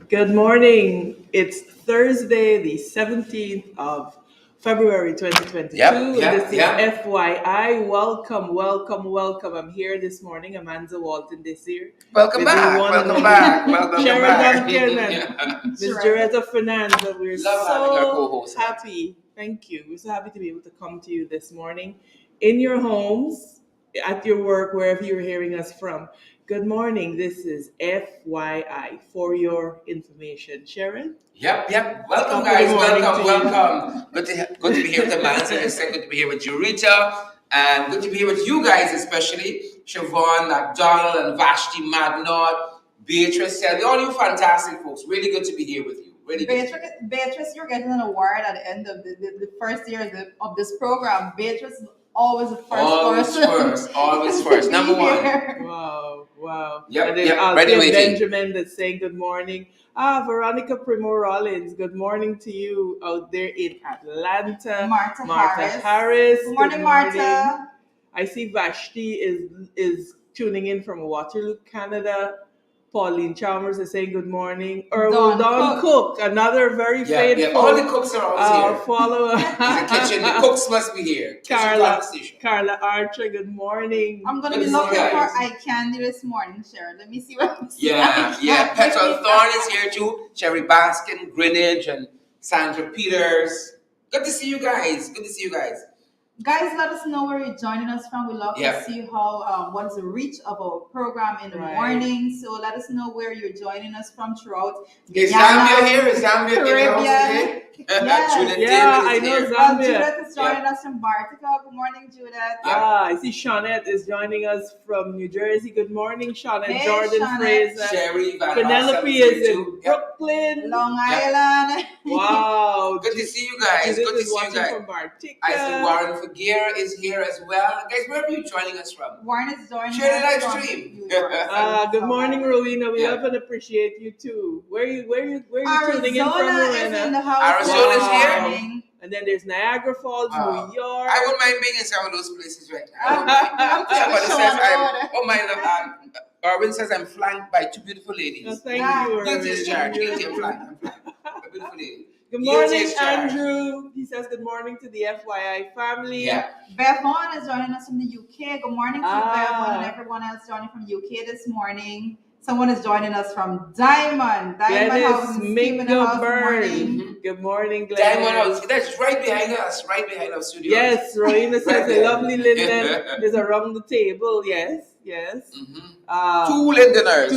Good morning. It's Thursday, the 17th of February 2022. This is FYI. Welcome. I'm here this morning. Amanda Walton this year. Welcome back. Sharon Duncan and Ms. Joretta Fernandez. We're so happy. Thank you. We're so happy to be able to come to you this morning in your homes, at your work, wherever you're hearing us from. Good morning. This is FYI for your information. Sharon? Yep. Welcome, guys. Welcome. Good to be here with Amanda. It's good to be here with Eureka. And good to be here with you guys, especially Siobhan, McDonald, and Vashti, Madnod, Beatrice, Selby, all you fantastic folks. Really good to be here with you. Really Beatrice, you're getting an award at the end of the first year of this program. Beatrice is always the first person. Always first. Number one. Wow. Yep. Benjamin that's saying good morning. Veronica Primo Rollins, good morning to you out there in Atlanta. Martha Harris. Good morning, Martha. I see Vashti is tuning in from Waterloo, Canada. Pauline Chalmers is saying good morning. Don Cook, another very faithful. All the cooks are always here. Follower. In the kitchen, the cooks must be here. Carla Archer, good morning. I'm going to be looking for eye candy this morning, Sharon. Let me see what I'm seeing. Yeah. Petrol Thorne is here too. Sherry Baskin, Greenwich, and Sandra Peters. Good to see you guys. Guys, let us know where you're joining us from. We love to see how what is the reach of our program in the morning. So let us know where you're joining us from throughout. Is Zambia here? Is Zambia Caribbean? I know Zambia. Judith is joining us from Bartica. Good morning, Judith. I see Shawnette is joining us from New Jersey. Good morning, Shawnette. Hey, Jordan Shawnette. Fraser. Sherry Van Penelope is in Brooklyn. Long Island. Wow. Good to see you guys. From Bartica. I see Warren Figuera is here as well. Guys, where are you joining us from? Warren is joining us. Share the live stream. Good morning, Rowena. We love and appreciate you too. Where are you tuning in from, Rowena? In the house. Arizona is here. And then there's Niagara Falls, New York. I wouldn't mind being in some of those places right now. Arvin says I'm flanked by two beautiful ladies. Oh, thank you, Guilty I'm flanked. A beautiful lady. Good morning, Andrew. He says good morning to the FYI family. Yeah. Beth Vaughn is joining us from the UK. Good morning to Beth Vaughn and everyone else joining from the UK this morning. Someone is joining us from Diamond. Glennis Mingo-Burn. Good morning, Glennis. Diamond House. That's right behind our studio. Yes, Rowena says a lovely Linden is around the table. Yes. Mm-hmm. Two Lindeners.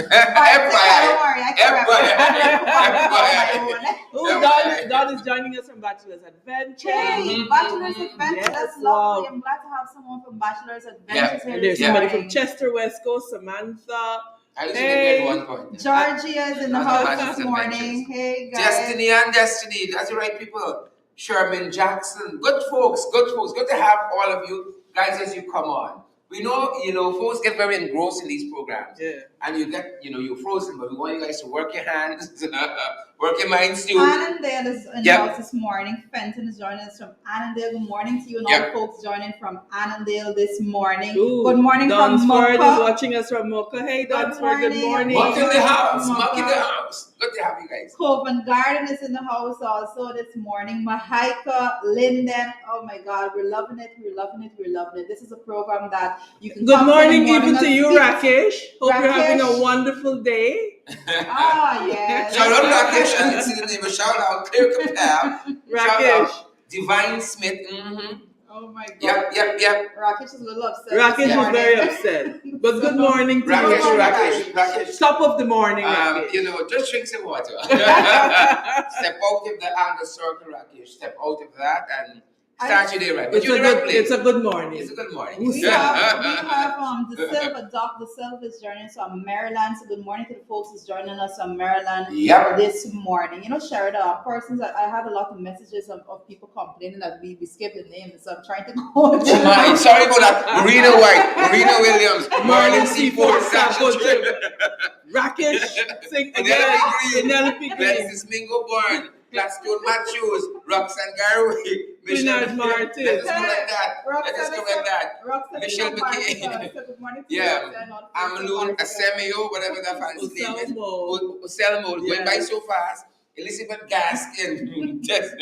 FYI. Don is joining us from Bachelor's Adventure. Hey, Bachelor's Adventure. That's lovely. I'm glad to have someone from Bachelor's Adventure here. And there's somebody from Chester, West Coast, Samantha. I used to get at one point. Georgia is in the house this morning. Hey, guys. Destiny. That's the right people. Sherman Jackson. Good folks. Good to have all of you guys as you come on. We know, folks get very engrossed in these programs. Yeah. And you get, you're frozen, but we want you guys to work your hands, work your minds too. Annandale is in the house this morning. Fenton is joining us from Annandale. Good morning to you and all the folks joining from Annandale this morning. Ooh, good morning from Mocha. Mocha. Is watching us from Mocha. Hey, Dunsford, good morning. Mocha in the house. Good to have you guys. Covent Garden is in the house also this morning. Mahaika, Linden. Oh my God, we're loving it. This is a program that you can. Good morning even to you, Rakesh. Hope you're having a wonderful day. Yes. Shout out Rakesh. I didn't see the name. Shout out Clear Capel. Rakesh. Divine Smith. Mm-hmm. Oh my God. Yep. Rakesh is a little upset. Rakesh is very upset. But good morning to Rakesh. Top of the morning, Rakesh. Just drink some water. Step out of the anger circle, Rakesh. Step out of that and start your day right. It's a good morning. We have the Silver Doc. The Silver is joining us from Maryland. So good morning to the folks who's joining us from Maryland this morning. Sharon, persons, I had a lot of messages of people complaining that we skipped the names. So I'm trying to go. Sorry about that. Marina White, Marina Williams, Marlon C. Ford, Rakesh, sing Penelope again. Green, Penelope Green. Gladys Mingo Bourne, Gladstone Matthews, Roxanne Garraway, Bernard Martin. Let us go like that. Let us go like that. Michelle Roxanne McKay. Good morning to Yeah. Roxanne, not Amalou Asemio, whatever that fancy name is. Oselmo, going by so fast. Elizabeth Gaskin. Just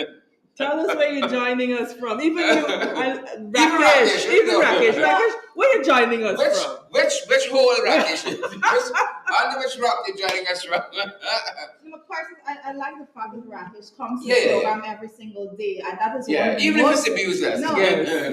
tell us where you're joining us from. Even you, Rakesh. Rakesh, where you joining us from? Which whole Rakesh? Under which rock you joining us from? Of course, I like the fact that Rakesh comes to the program every single day, and that is even if it's abuseless. No,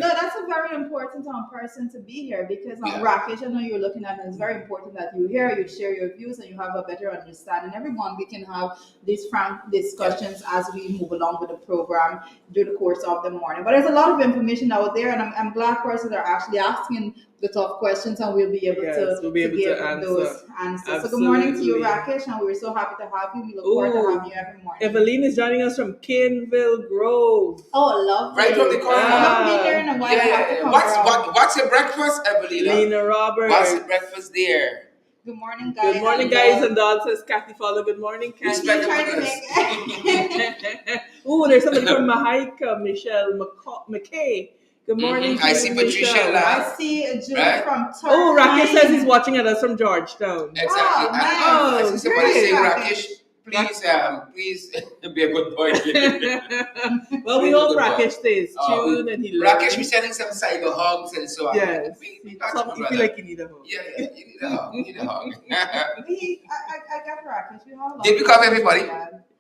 that's a very important person to be here because Rakesh, I know you're looking at it. It's very important that you're here, you share your views, and you have a better understanding. Everyone, we can have these frank discussions as we move along with the program during the course of the morning. But there's a lot of information out there, and I'm glad persons are actually asking the tough questions, and we'll be able to give those answers. Absolutely. So good morning to you, Rakesh, and we're so happy to have you. We look forward to having you every morning. Eveline is joining us from Caneville Grove. Oh, lovely. Right from the corner. I haven't been there in a while. What's your breakfast, Eveline? Lena Roberts. What's your breakfast there? Good morning, guys. Good morning, guys. And Dawn says, Kathy Fowler, good morning, Kathy. There's somebody from Mahaika, Michelle McKay. Good morning. I see Patricia. I see a Jude from Turkey. Oh, Rakesh says he's watching at us from Georgetown. Exactly. Oh, I see somebody saying, Rakesh, please be a good boy. Well, we hope Rakesh stays tuned and he Rakesh, we're sending some cyber hugs and so on. Yes. You feel like you need a hug. Yeah, you need a hug. I got Rakesh. We have a lot. Did we cover everybody?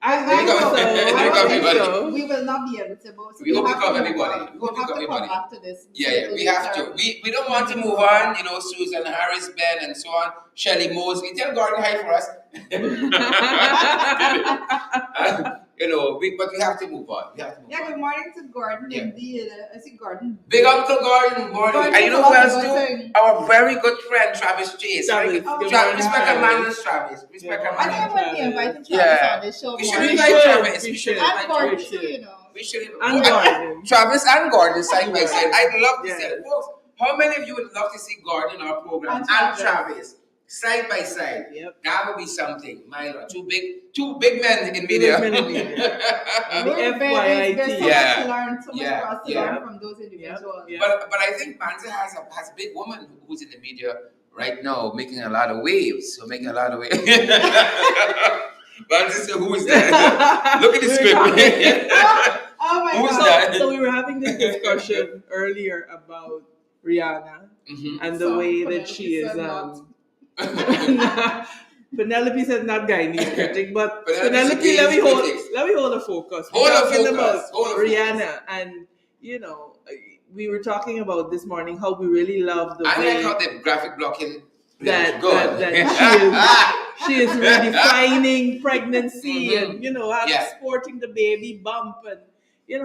I think so. We will not be able to. So we hope we cover everybody. We have to come back to this. Yeah, we have to. We don't want to move on. Susan Harris, Ben, and so on. Shelley Mosley. Tell Gordon hi for us. But we have to move on. Good morning to Gordon. Indeed, I see Gordon. Big Uncle Gordon. And you know who else too? Our very good friend Travis Chase. Respect a man as Travis. Respect a man. I think we'll be inviting Travis on this show. We should invite Travis. And Gordon too, We should and Gordon. Travis and Gordon side by side. I'd love to see it. Folks, how many of you would love to see Gordon in our program and Travis side by side? Yep. That would be something. My Lord, two big men in media. FYI. There's so much to learn, so much for us to learn from those individuals. Yeah. But I think Manza has a big woman who's in the media right now, making a lot of waves. Manza said, who is that? Look at the script. Oh my Who's God. that? So we were having this discussion earlier about Rihanna and the way that she is. Penelope said not Guyanese critic, but Penelope, let me hold a focus. About Rihanna, and we were talking about this morning how we really love the way. I like how the graphic blocking that she is redefining pregnancy and sporting the baby bump and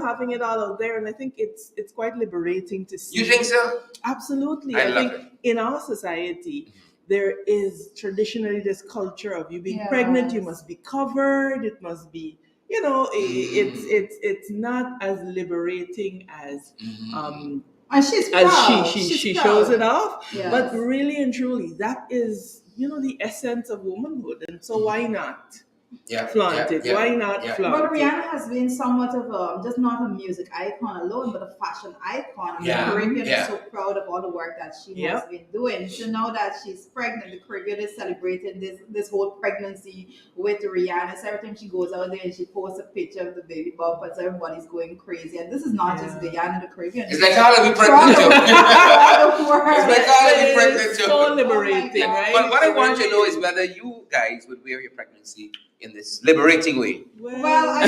having it all out there, and I think it's quite liberating to see. You think so? Absolutely. I think in our society there is traditionally this culture of you being pregnant, you must be covered, it must be it's not as liberating as and she's proud. She shows it off. Yes. But really and truly that is the essence of womanhood, and so why not flaunt it? Why not flaunt it? But Rihanna has been somewhat of just not a music icon alone, but a fashion icon. The Caribbean is so proud of all the work that she has been doing. To know that she's pregnant, the Caribbean is celebrating this whole pregnancy with Rihanna. So every time she goes out there and she posts a picture of the baby bump, so everybody's going crazy. And this is not just Guyana, the Caribbean. It's like how to be pregnant too. It's like how to be pregnant too. So liberating, right? But what I want to know is whether you guys would wear your pregnancy in this liberating way. Well, I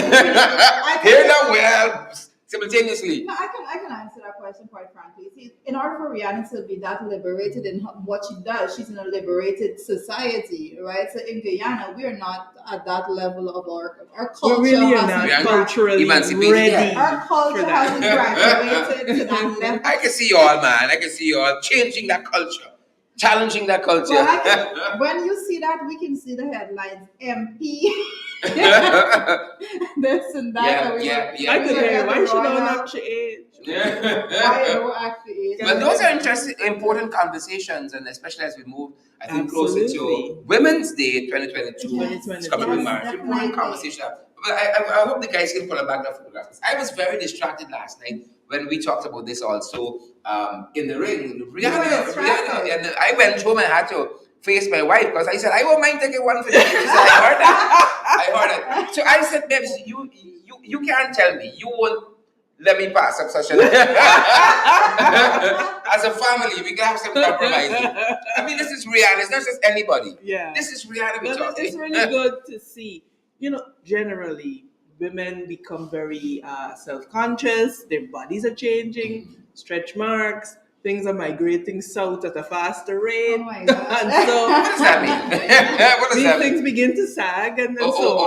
simultaneously. No, I can answer that question quite frankly. See, in order for Rihanna to be that liberated in what she does, she's in a liberated society, right? So in Guyana, we are not at that level of our culture. We really are not culturally ready. Our culture hasn't graduated to that level. I can see you all, man. I can see you all changing that culture. challenging that culture. Well, when you see that, we can see the headlines. MP. This and that. Yeah. I could hear. Why should I not she age? Why don't actually age? But those are important conversations, and especially as we move, I think, closer to Women's Day 2022. It's coming to March. Important conversation. But I hope the guys can pull back that photograph. I was very distracted last night when we talked about this also in the ring. Rihanna, and I went home and had to face my wife because I said, I won't mind taking one for the kids. I heard that. So I said, babes, you can't tell me you won't let me pass up such a as a family, we can have some compromising. I mean, this is Rihanna. It's not just anybody. Yeah. This is Rihanna we're talking. It's really good to see. Generally, women become very self-conscious. Their bodies are changing. Stretch marks. Things are migrating south at a faster rate. Oh my God. And so, what does that mean? These things begin to sag and so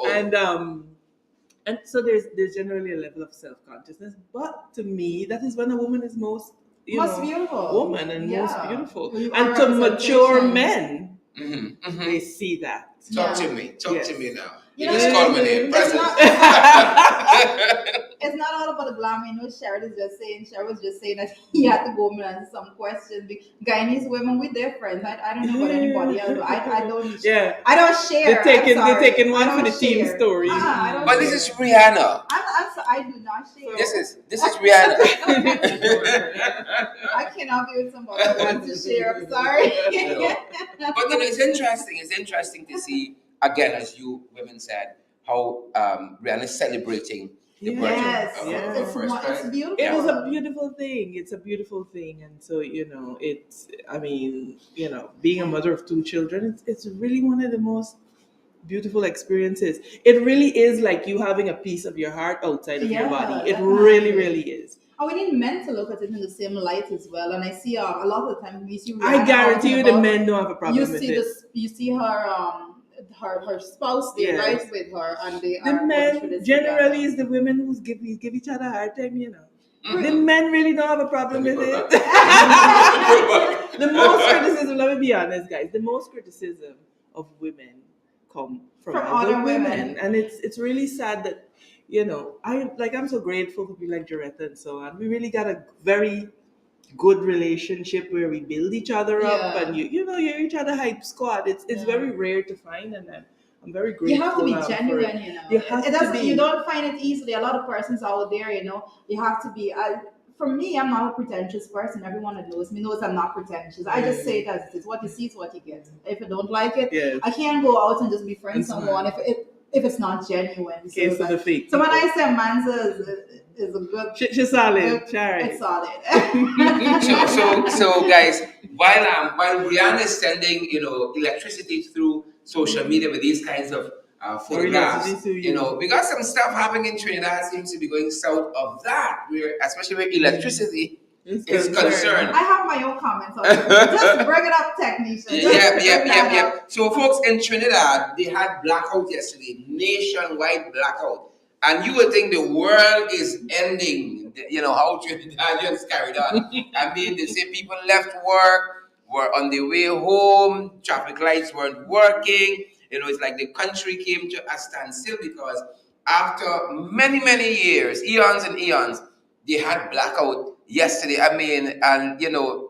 on. And so there's generally a level of self-consciousness. But to me, that is when a woman is most beautiful. Woman and most beautiful. And to mature men, they see that. Talk to me now. You just call my name. It's not all about the glamour. Sherry was just saying that he had to go and answer some questions. Guyanese women, we're different. I don't know about anybody else. I don't. Yeah. I don't share. They're taking one for the team story. But this is Rihanna. I do not share. This is Rihanna. I cannot be with somebody who wants to share. I'm sorry. But it's interesting. It's interesting to see, again, as you women said, how Rihanna is celebrating the birth of her first child. It's beautiful. It is a beautiful thing. It's a beautiful thing. And so, being a mother of 2 children, it's really one of the most beautiful experiences. It really is like you having a piece of your heart outside of your body. It really, really is. We need men to look at it in the same light as well. And I see a lot of the time we see Rihanna, I guarantee you the men don't have a problem with it. You see her spouse there, right, with her, and the men generally is the women who give each other a hard time, The men really don't have a problem with it. The most criticism, let me be honest, guys, the most criticism of women come from other women. And it's really sad that, I'm so grateful for people like Joretta and so on. We really got a very good relationship where we build each other up and you're each other hype squad. It's very rare to find, and I'm very grateful. You have to be genuine, You don't find it easily. A lot of persons out there, you have to be. For me, I'm not a pretentious person. Everyone that knows me knows I'm not pretentious. I just say it as it is. What you see is what you get. If you don't like it, I can't go out and just befriend someone if it's not genuine. So when I say Manza is a good, she's solid. It's solid. so guys, while Rihanna is sending electricity through social media with these kinds of photographs, we got some stuff happening in Trinidad. Seems to be going south of that, especially where electricity is concerned. I have my own comments on it. Just bring it up, technician. Yeah. So folks in Trinidad, they had blackout yesterday, nationwide blackout. And you would think the world is ending, how Trinidadians carried on. I mean, they say people left work, were on their way home, traffic lights weren't working. It's like the country came to a standstill because after many, many years, eons and eons, they had blackout yesterday. I mean, and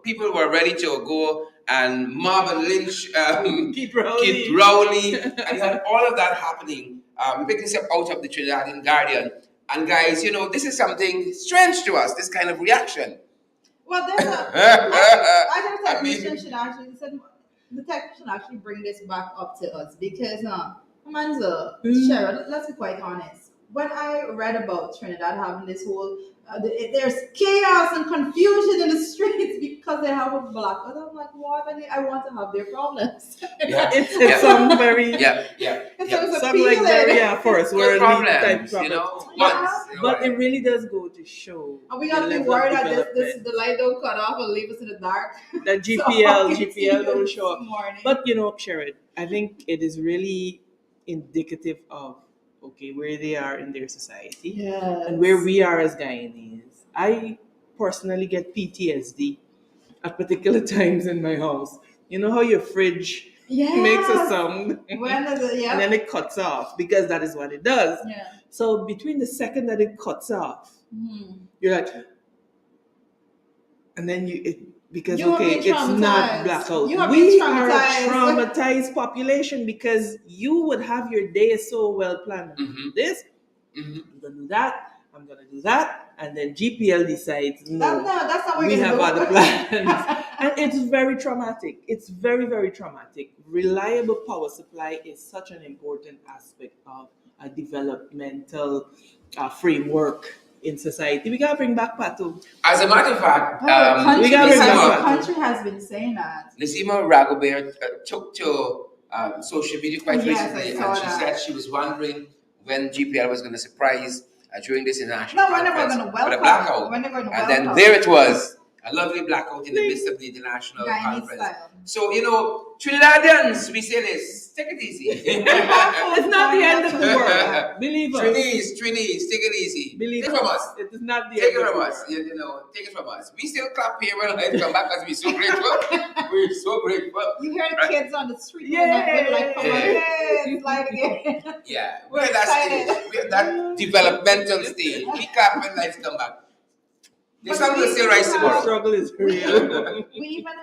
people were ready to go and mob and lynch Keith Rowley. And you had all of that happening. We picked this up out of the Trinidadian Guardian. And guys, this is something strange to us, this kind of reaction. Well, there's I think the technician actually bring this back up to us because, Manza, Cheryl, let's be quite honest. When I read about Trinidad having this whole, there's chaos and confusion in the streets because they have a blackout. I'm like, what? I want to have their problems. It's some very first world problems, But it really does go to show. And we gotta be worried that the light don't cut off and leave us in the dark. The GPL don't show up. But Sharon, I think it is really indicative of where they are in their society and where we are as Guyanese. I personally get PTSD at particular times in my house. You know how your fridge makes a sound and then it cuts off, because that is what it does. Yeah. So between the second that it cuts off, you're like, and then because it's not blackout. We are a traumatized population, because you would have your day so well planned. This, I'm gonna do that. I'm gonna do that, and then GPL decides no, that's not we have other plans, and it's very traumatic. It's very, very traumatic. Reliable power supply is such an important aspect of a developmental framework in society. We gotta bring back Patu. As a matter of fact, country has been saying that. Nazima Ragobert took to social media quite recently, and she said she was wondering when GPL was going to surprise during this international conference for the blackout. And then there it was, a lovely blackout in the midst of the international conference. So, Trinidadians, we say this, take it easy. It's not the end of the world. Believe us. Trinities, take it easy. Believe take it from us. It is not the end of the world. Take it from us. We still clap here when life come back, because we're so grateful. We're so grateful. You hear the kids on the street, it's like again. Yeah, we're at that stage. We're at that developmental stage. We clap when life come back. The sun will still rise tomorrow. The struggle is real. we even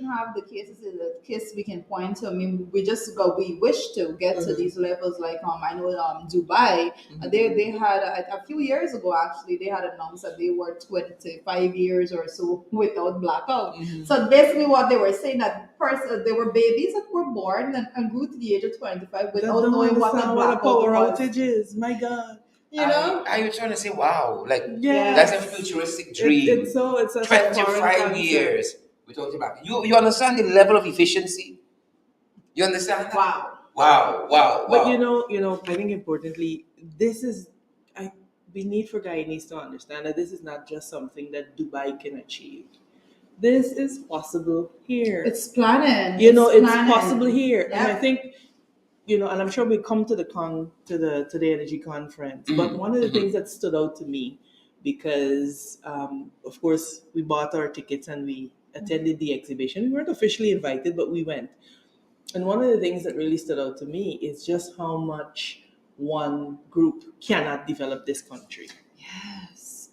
have the cases we can point to. I mean, we wish to get to these levels. Like I know Dubai, they had a few years ago actually they had announced that they were 25 years or so without blackout. So basically, what they were saying that they were babies that were born and grew to the age of 25 without knowing what a power outage is. My God. Are you trying to say, wow, that's a futuristic dream? It's 25 years without tobacco. You understand the level of efficiency? You understand that? Wow. But I think importantly, we need for Guyanese to understand that this is not just something that Dubai can achieve. This is possible here. It's planning. It's possible here. Yep. And I think, and I'm sure we'll come to the energy conference. But one of the things that stood out to me, because of course we bought our tickets and we attended the exhibition. We weren't officially invited, but we went. And one of the things that really stood out to me is just how much one group cannot develop this country. Yes.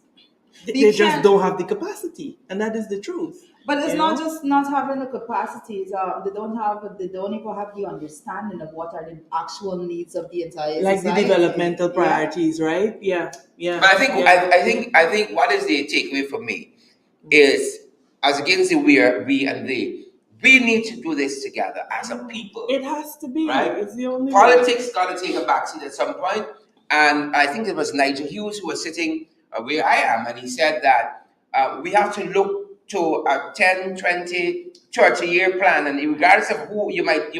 They just don't have the capacity, and that is the truth. But it's not just not having the capacities. They don't even have the understanding of what are the actual needs of the entire like society. The developmental priorities, right? Yeah. But I think what is the takeaway for me is, as against the we and they, we need to do this together as a people. It has to be, right? It's the only politics got to take a backseat at some point. And I think it was Nigel Hughes who was sitting where I am, and he said that we have to look to a 10, 20, 30-year plan, and regardless of who you might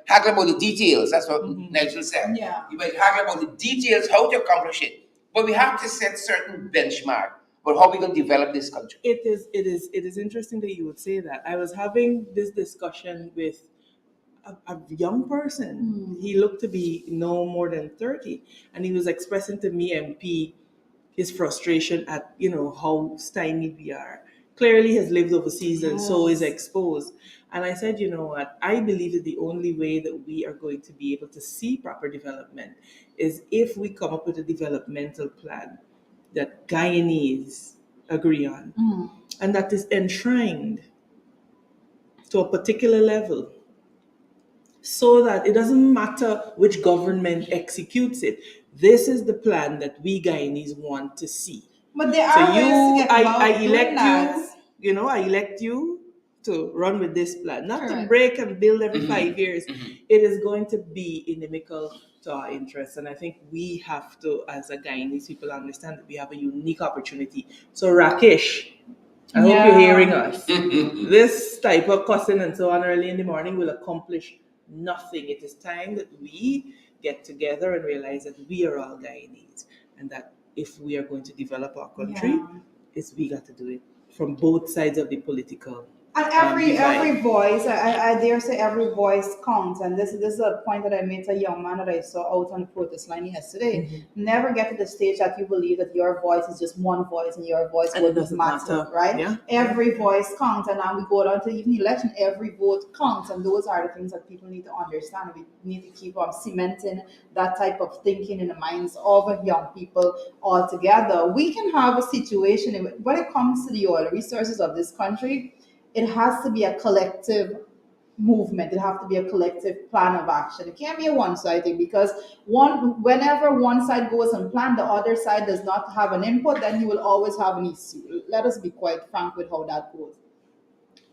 haggle about the details. That's what Nigel said. Yeah. You might haggle about the details, how to accomplish it, but we have to set certain benchmark for how we're going to develop this country. It is interesting that you would say that. I was having this discussion with a young person. He looked to be no more than 30, and he was expressing to me, MP, his frustration at how stymied we are. Clearly has lived overseas and so is exposed. And I said, you know what, I believe that the only way that we are going to be able to see proper development is if we come up with a developmental plan that Guyanese agree on and that is enshrined to a particular level, so that it doesn't matter which government executes it. This is the plan that we Guyanese want to see. But there are ways to get I elect you to run with this plan, not to break and build every 5 years. It is going to be inimical to our interests, and I think we have to, as a Guyanese people, understand that we have a unique opportunity. So Rakesh, I hope you're hearing us. This type of cussing and so on early in the morning will accomplish nothing. It is time that we get together and realize that we are all Guyanese, and that if we are going to develop our country, we got to do it from both sides of the political And every voice, I dare say every voice counts. And this is a point that I made to a young man that I saw out on the protest line yesterday. Mm-hmm. Never get to the stage that you believe that your voice is just one voice and your voice wouldn't matter, right? Yeah. Every voice counts. And now we go down to even election, every vote counts. And those are the things that people need to understand. We need to keep on cementing that type of thinking in the minds of young people altogether. We can have a situation when it comes to the oil resources of this country. It has to be a collective movement. It has to be a collective plan of action. It can't be a one-sided thing because whenever one side goes and plan, the other side does not have an input, then you will always have an issue. Let us be quite frank with how that goes.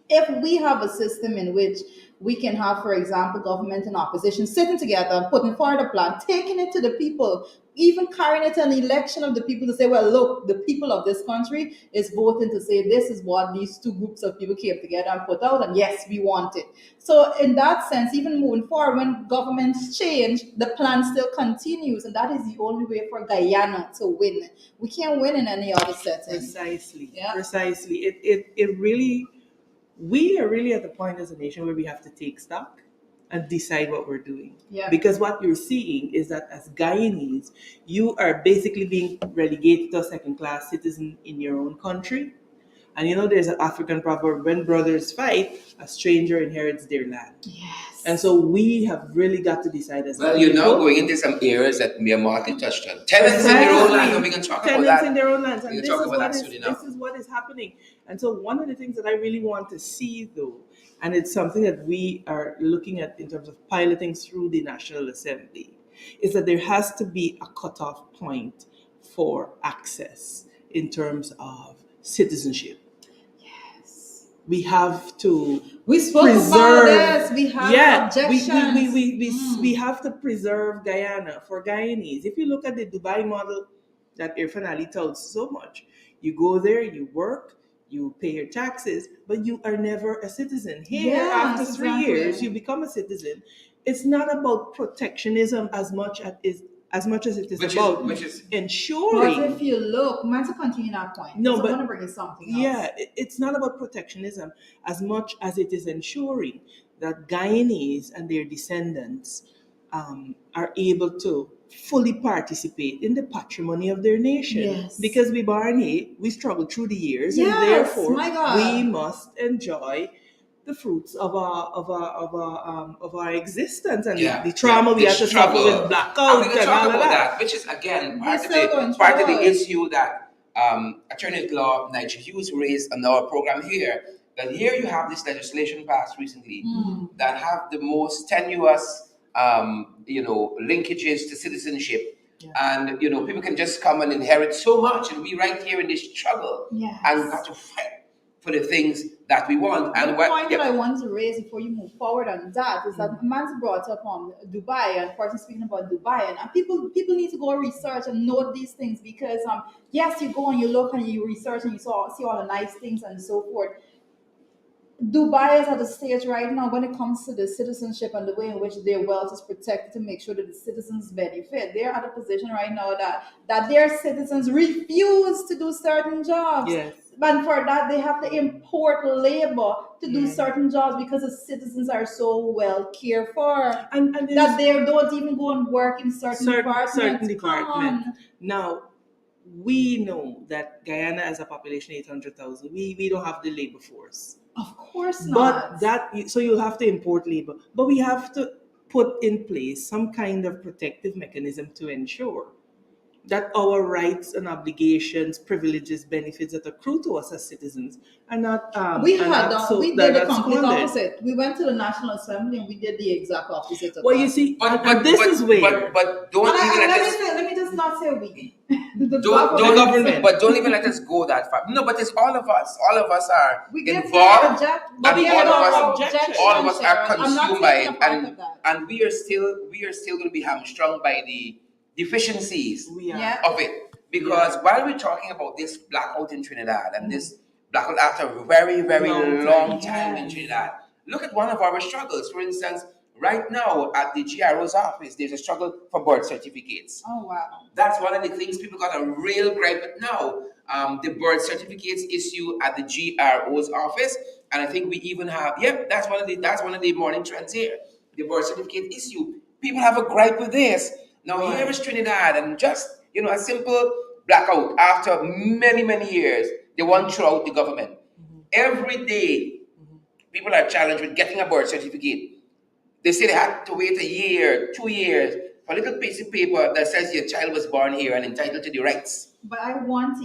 If we have a system in which we can have, for example, government and opposition sitting together and putting forward a plan, taking it to the people, even carrying it to an election of the people to say, well, look, the people of this country is voting to say this is what these two groups of people came together and put out, and yes, we want it. So in that sense, even moving forward, when governments change, the plan still continues, and that is the only way for Guyana to win. We can't win in any other setting. Precisely. Yeah. Precisely. It really, we are really at the point as a nation where we have to take stock and decide what we're doing. Yeah. Because what you're seeing is that as Guyanese, you are basically being relegated to a second-class citizen in your own country. And there's an African proverb, when brothers fight, a stranger inherits their land. Yes. And so we have really got to decide as well, you're now going into some areas that Mia Martin touched on. Tenants in their own lands, and we can talk about that. Tenants in their own lands. We And can talk about that soon enough. this is what is happening. And so one of the things that I really want to see, though, and it's something that we are looking at in terms of piloting through the National Assembly, is that there has to be a cutoff point for access in terms of citizenship. We have to We spoke about this. We have objections. We have to preserve Guyana for Guyanese. If you look at the Dubai model that Irfan Ali touts so much, you go there, you work, you pay your taxes, but you are never a citizen. Here, after 3 years, you become a citizen. It's not about protectionism as much as it is about ensuring. But if you look, might continue that point. No, but I want to bring in something else. Yeah, it's not about protectionism as much as it is ensuring that Guyanese and their descendants are able to fully participate in the patrimony of their nation. Yes. Because we Barney, we struggled through the years, yes, and therefore my God. we must enjoy the fruits of our existence and the trauma we had to suffer with blackouts and we can talk about that, which is again part of the issue that Attorney at Law Nigel Hughes raised on our program here. That here you have this legislation passed recently that have the most tenuous linkages to citizenship. Yeah. And people can just come and inherit so much, and we right here in this struggle, and got to fight for the things that we want. And the point that I want to raise before you move forward on that is that man's brought up on Dubai, and person speaking about Dubai, and people need to go research and note these things because yes, you go and you look and you research and you see all the nice things and so forth. Dubai is at a stage right now when it comes to the citizenship and the way in which their wealth is protected to make sure that the citizens benefit. They're at a position right now that their citizens refuse to do certain jobs. Yes. But for that, they have to import labor to do certain jobs because the citizens are so well cared for and that they don't even go and work in certain departments. Now, we know that Guyana has a population 800,000. We don't have the labor force. Of course not. But so you'll have to import labor. But we have to put in place some kind of protective mechanism to ensure that our rights and obligations, privileges, benefits that accrue to us as citizens are not. We did the complete opposite. We went to the National Assembly and we did the exact opposite. You see, but don't let me just not say we. Don't even let us go that far. No, but it's all of us. All of us are involved, all of us are consumed by it, and we are still going to be hamstrung by the deficiencies of it. Because while we're talking about this blackout in Trinidad and this blackout after a very, very long time in Trinidad, look at one of our struggles. For instance, right now at the GRO's office, there's a struggle for birth certificates. Oh, wow. That's one of the things people got a real gripe with now. The birth certificates issue at the GRO's office And I think we even have, that's one of the morning trends here. The birth certificate issue. People have a gripe with this. Now here is Trinidad, and just a simple blackout after many, many years, they want to throw out the government. Every day, people are challenged with getting a birth certificate. They say they had to wait a year, 2 years for a little piece of paper that says your child was born here and entitled to the rights. But I want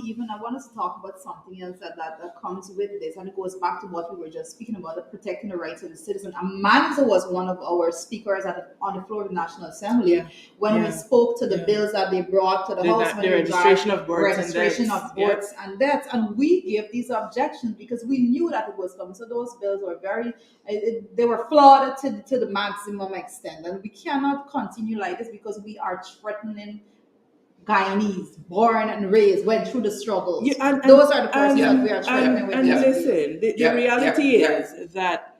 us to talk about something else that comes with this, and it goes back to what we were just speaking about, the protecting the rights of the citizen. Amanda was one of our speakers on the floor of the National Assembly when we spoke to the bills that they brought to the House. The registration of births and deaths. And we gave these objections because we knew that it was coming. So those bills were they were flawed to the maximum extent. And we cannot continue like this because we are threatening Guyanese, born and raised, went through the struggles. Those are the persons that we are threatening with. And listen, the reality is that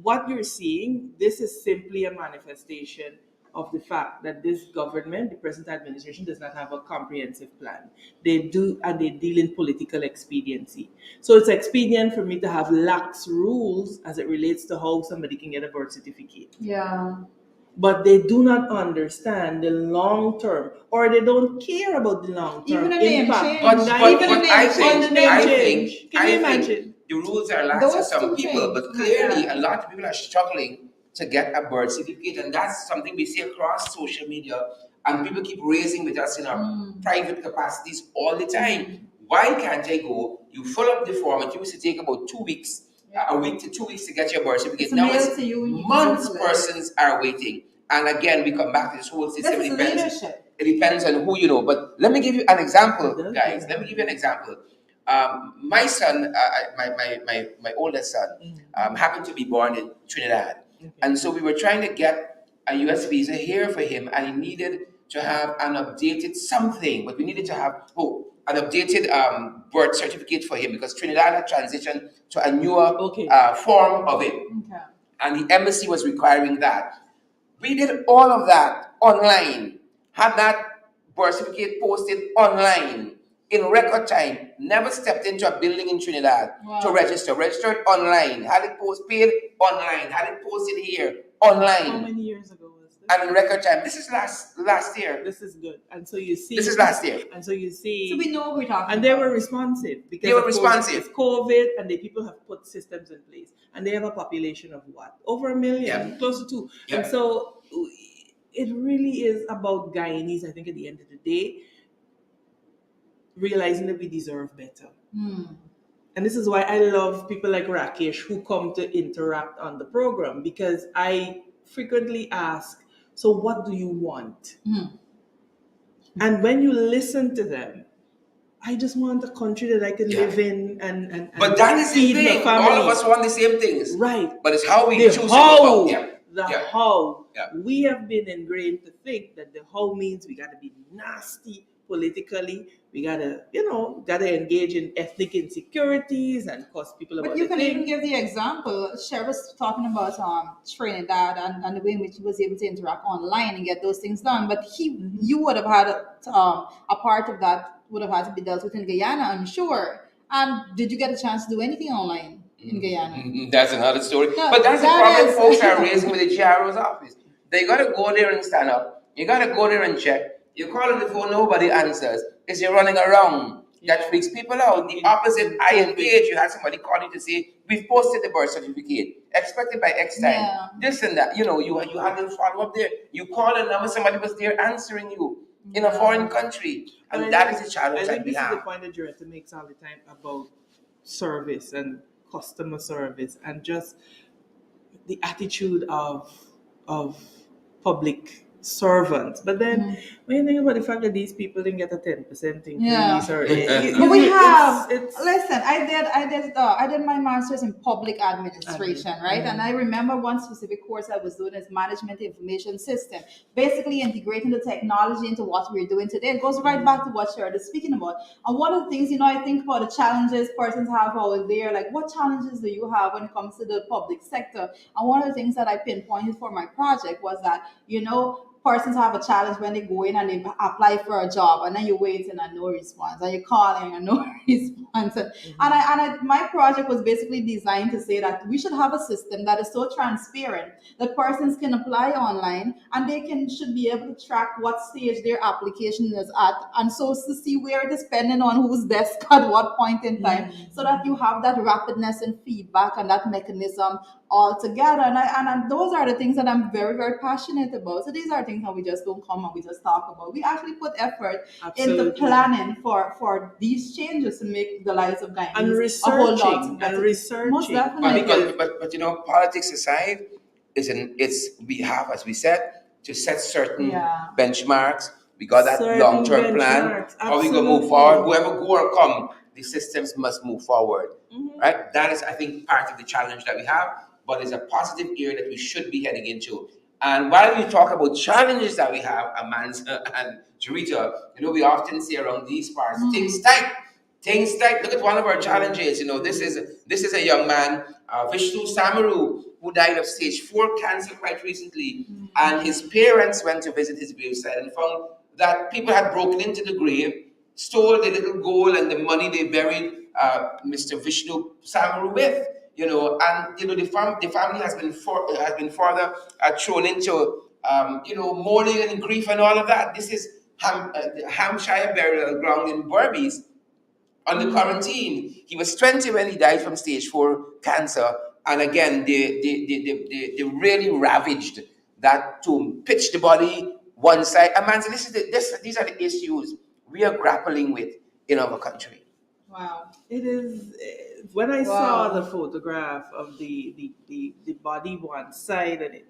what you're seeing, this is simply a manifestation of the fact that this government, the present administration, does not have a comprehensive plan. They do, and they deal in political expediency. So it's expedient for me to have lax rules as it relates to how somebody can get a birth certificate. Yeah. But they do not understand the long term, or they don't care about the long term impact. I think the rules are lax for some people, but clearly a lot of people are struggling to get a birth certificate, and that's something we see across social media, and people keep raising with us in our private capacities all the time. Why can't I go? You fill up the form. It used to take about 2 weeks. A week to 2 weeks to get your birth certificate. Now it's months persons are waiting. And again, we come back to this whole system. It depends on who you know. But let me give you an example, guys. Let me give you an example. My son, my oldest son, happened to be born in Trinidad. And so we were trying to get a US visa here for him, and he needed to have an updated something, but we needed to have an updated birth certificate for him because Trinidad had transitioned to a newer form of it. And the embassy was requiring that. We did all of that online, had that birth certificate posted online in record time, never stepped into a building in Trinidad to register, registered online, had it paid online, had it posted here online. How many years ago? And in record time. This is last year. This is good. And so you see. This is last year. And so you see. So we know what we're talking about. And they were responsive. Because they were responsive. It's COVID, and the people have put systems in place. And they have a population of what? Over 1 million, close to 2. And so it really is about Guyanese, I think, at the end of the day, realizing that we deserve better. And this is why I love people like Rakesh who come to interact on the program, because I frequently ask, so what do you want? And when you listen to them, I just want a country that I can live in and but that is the thing. All of us want the same things. Right. But it's how we choose how. it. How. We have been ingrained to think that the how means we gotta be nasty politically. We gotta engage in ethnic insecurities and cause people about. But you can even give the example. Cher was talking about Trinidad and the way in which he was able to interact online and get those things done. But you would have had a part of that would have had to be dealt with in Guyana, I'm sure. And did you get a chance to do anything online in Guyana? That's another story. No, but that's the problem folks are raising with the GRO's office. They gotta go there and stand up. You gotta go there and check. You call on the phone, nobody answers. Because you're running around. That freaks people out. The opposite IN page, you had somebody calling to say, we've posted the birth certificate. Expected by X time. This and that. You had to follow up there. You call a number, somebody was there answering you in a foreign country. And that is the challenge that we have. I think this is the point that Joretta makes all the time about service and customer service and just the attitude of public servants. But then when you think about the fact that these people didn't get a 10% increase but we have listen, I did my master's in public administration, right? And I remember one specific course I was doing is management information system, basically integrating the technology into what we're doing today. It goes right back to what Sherrod is speaking about. And one of the things, I think about the challenges persons have out there, like what challenges do you have when it comes to the public sector? And one of the things that I pinpointed for my project was that, persons have a challenge when they go in and they apply for a job, and then you're waiting and no response, and you're calling and no response. My project was basically designed to say that we should have a system that is so transparent that persons can apply online and they should be able to track what stage their application is at, and so to see where it is pending on whose desk at what point in time, so that you have that rapidness and feedback and that mechanism all together. And those are the things that I'm very, very passionate about. So these are things that we just don't come and we just talk about. We actually put effort into planning for these changes to make the lives of Guyanese and researching and researching. Most definitely. But politics aside, we have, as we said, to set certain benchmarks. We got that long-term plan. How we gonna move forward? Whoever go or come, the systems must move forward. Right? That is, I think, part of the challenge that we have, but it's a positive area that we should be heading into. And while we talk about challenges that we have, Amanda and Jarita, we often see around these parts, things tight. Things tight. Look at one of our challenges. This is a young man, Vishnu Samaru, who died of stage 4 cancer quite recently. And his parents went to visit his gravesite and found that people had broken into the grave, stole the little gold and the money they buried Mr. Vishnu Samaru with. The family has been further thrown into mourning and grief and all of that. This is the Hampshire burial ground in Berbice. Under quarantine, he was 20 when he died from stage 4 cancer, and again they really ravaged that tomb, pitched the body one side. Amanda, these are the issues we are grappling with in our country. Wow. It is. When I saw the photograph of the body one side, and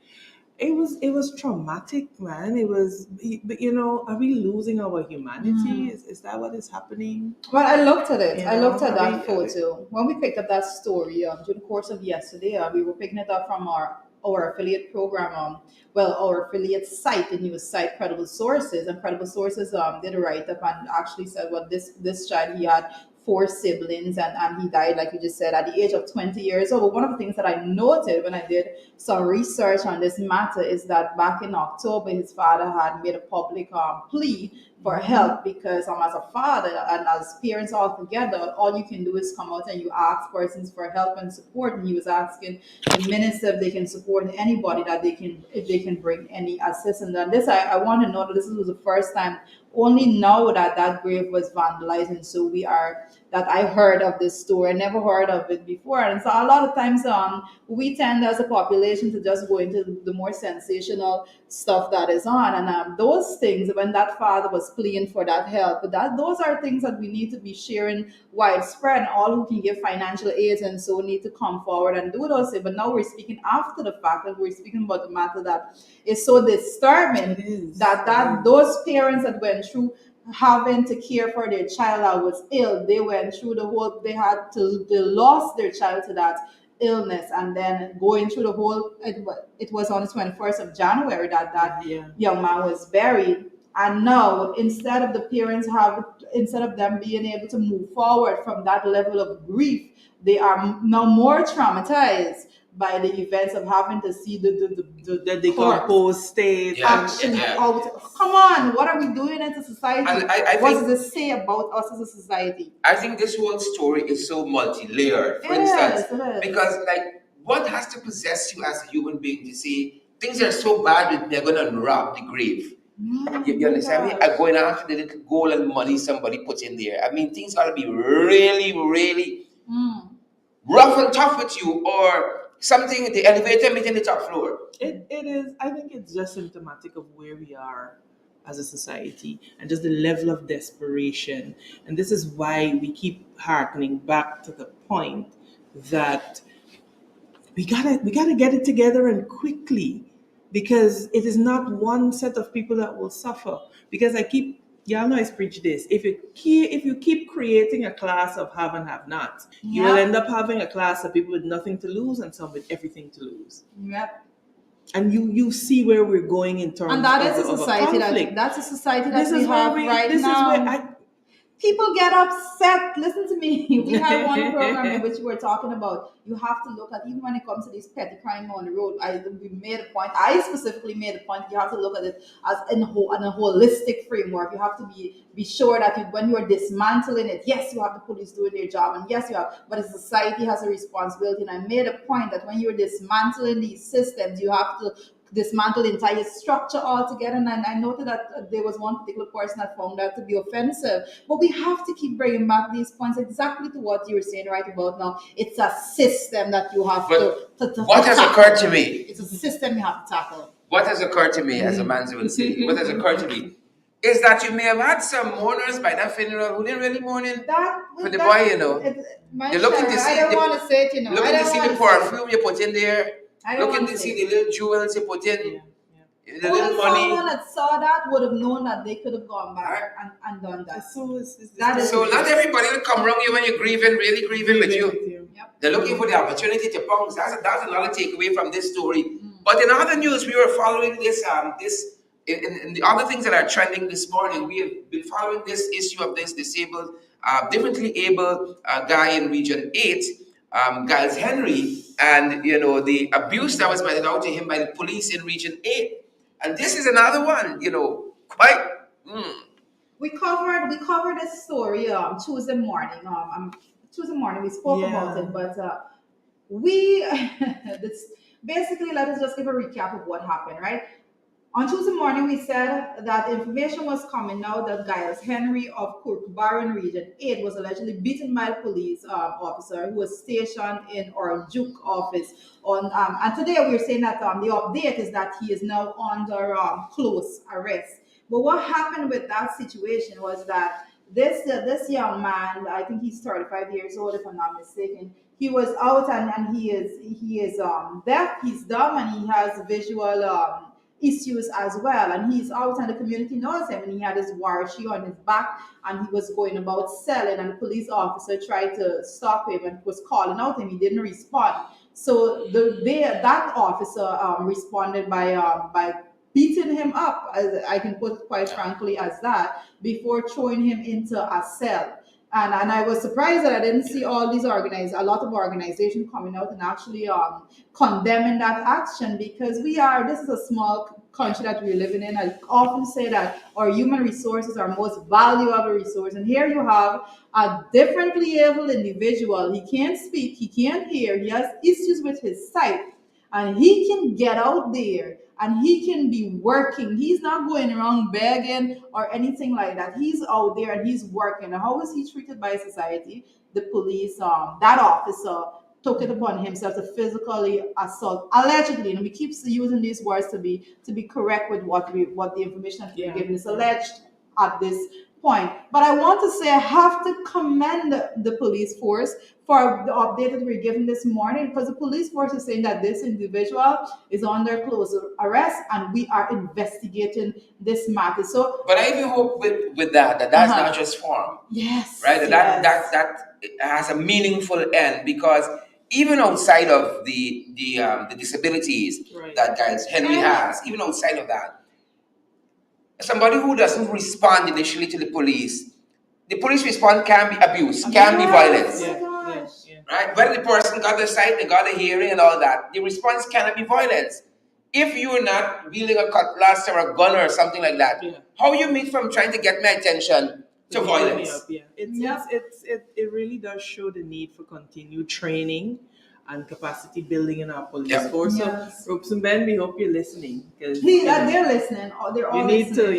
it was traumatic, man. It was, but are we losing our humanity? Is that what is happening? Well, I looked at it. I looked at that photo. When we picked up that story during the course of yesterday, we were picking it up from our affiliate program, our affiliate site, the news site, Credible Sources. And Credible Sources did a write-up and actually said, well, this child, he had 4 siblings and he died, like you just said, at the age of 20 years old. But one of the things that I noted when I did some research on this matter is that back in October, his father had made a public plea for help, because as a father and as parents all together, all you can do is come out and you ask persons for help and support. And he was asking the minister if they can support anybody, that if they can bring any assistance. And this, I want to know that this was the first time, only now that grave was vandalized, and so that I heard of this story. I never heard of it before. And so a lot of times we tend as a population to just go into the more sensational stuff that is on. And those things, when that father was pleading for that help, those are things that we need to be sharing widespread. All who can give financial aids and so need to come forward and do those things. But now we're speaking after the fact, and we're speaking about the matter that is so disturbing, that those parents that went through having to care for their child that was ill, they went through they lost their child to that illness, and then going through the whole, it was on the 21st of January that young man was buried. And now, instead of them being able to move forward from that level of grief, they are now more traumatized by the events of having to see the decomposed state. Come on, what are we doing as a society? What does this say about us as a society? I think this whole story is so multi-layered. For instance, because what has to possess you as a human being to say things are so bad that they're going to rob the grave? You understand me? I'm going after the little gold and money somebody put in there. I mean, things got to be really, really rough and tough with you, or something, the elevator meeting the top floor. It is. I think it's just symptomatic of where we are as a society and just the level of desperation. And this is why we keep harkening back to the point that we gotta get it together and quickly, because it is not one set of people that will suffer. Because y'all know I preach this. If you keep creating a class of have and have nots, you will end up having a class of people with nothing to lose and some with everything to lose. Yep. And you see where we're going in terms of and that is a society conflict. that's a society that we have right now. People get upset. Listen to me. We had one program in which we were talking about you have to look at, even when it comes to these petty crime on the road. We made a point. I specifically made a point. You have to look at it as in a holistic framework. You have to be sure that when you are dismantling it, yes, you have the police doing their job, and yes, you have, but the society has a responsibility. And I made a point that when you're dismantling these systems, you have to dismantle the entire structure altogether. And I noted that there was one particular person that found that to be offensive. But we have to keep bringing back these points exactly to what you're saying right about now. It's a system that you have to what has occurred to me? It's a system you have to tackle. What has occurred to me, as a man would say, what has occurred to me is that you may have had some mourners by that funeral who didn't really mourn for the boy, you know. You're looking to see I don't want to say it, you know. Looking to see the perfume you put in there. Looking to see the little jewels you put in. The little money. Someone that saw that would have known that they could have gone back and done that. So not everybody will come around you when you're grieving, really grieving with you. Yep. They're looking for the opportunity to pounce. That's another takeaway from this story. But in other news, we were following this in the other things that are trending this morning. We have been following this issue of this disabled, differently able guy in Region 8, Giles Henry, and the abuse that was meted out to him by the police in Region 8. And this is another one, quite. We covered this story Tuesday morning. Tuesday morning we spoke about it, but basically, let us just give a recap of what happened, right? On Tuesday morning, we said that information was coming out that Giles Henry of Kirkbarron Region 8 was allegedly beaten by a police officer who was stationed in our Duke office. And today we're saying that the update is that he is now under close arrest. But what happened with that situation was that this young man, I think he's 35 years old, if I'm not mistaken, he was out and he is deaf, he's dumb, and he has visual issues as well, and he's out and the community knows him, and he had his washi on his back and he was going about selling, and the police officer tried to stop him and was calling out him. He didn't respond, so that officer responded by beating him up, as I can put it quite frankly as that, before throwing him into a cell. And I was surprised that I didn't see all these a lot of organizations coming out and actually condemning that action, because this is a small country that we're living in. I often say that our human resources are most valuable resource. And here you have a differently able individual. He can't speak, he can't hear, he has issues with his sight, and he can get out there and he can be working. He's not going around begging or anything like that. He's out there and he's working. And how is he treated by society? The police, that officer took it upon himself to physically assault, allegedly. And we keep using these words to be correct with what the information that we're given is alleged at this point. But I want to say I have to commend the police force for the update that we're given this morning, because the police force is saying that this individual is under close arrest and we are investigating this matter. So, but I even hope with that's not just form. Yes. Right? That has a meaningful end, because even outside of the disabilities that Giles Henry has, even outside of that, somebody who doesn't respond initially to the police response can be abuse, can be violence. Right? Whether the person got the sight, they got the hearing and all that, the response cannot be violence. If you're not wielding a cutlass or a gun or something like that, how you mean from trying to get my attention to violence? It really does show the need for continued training and capacity building in our police force. So, Ropes and Ben, we hope you're listening. They're listening. They're all listening.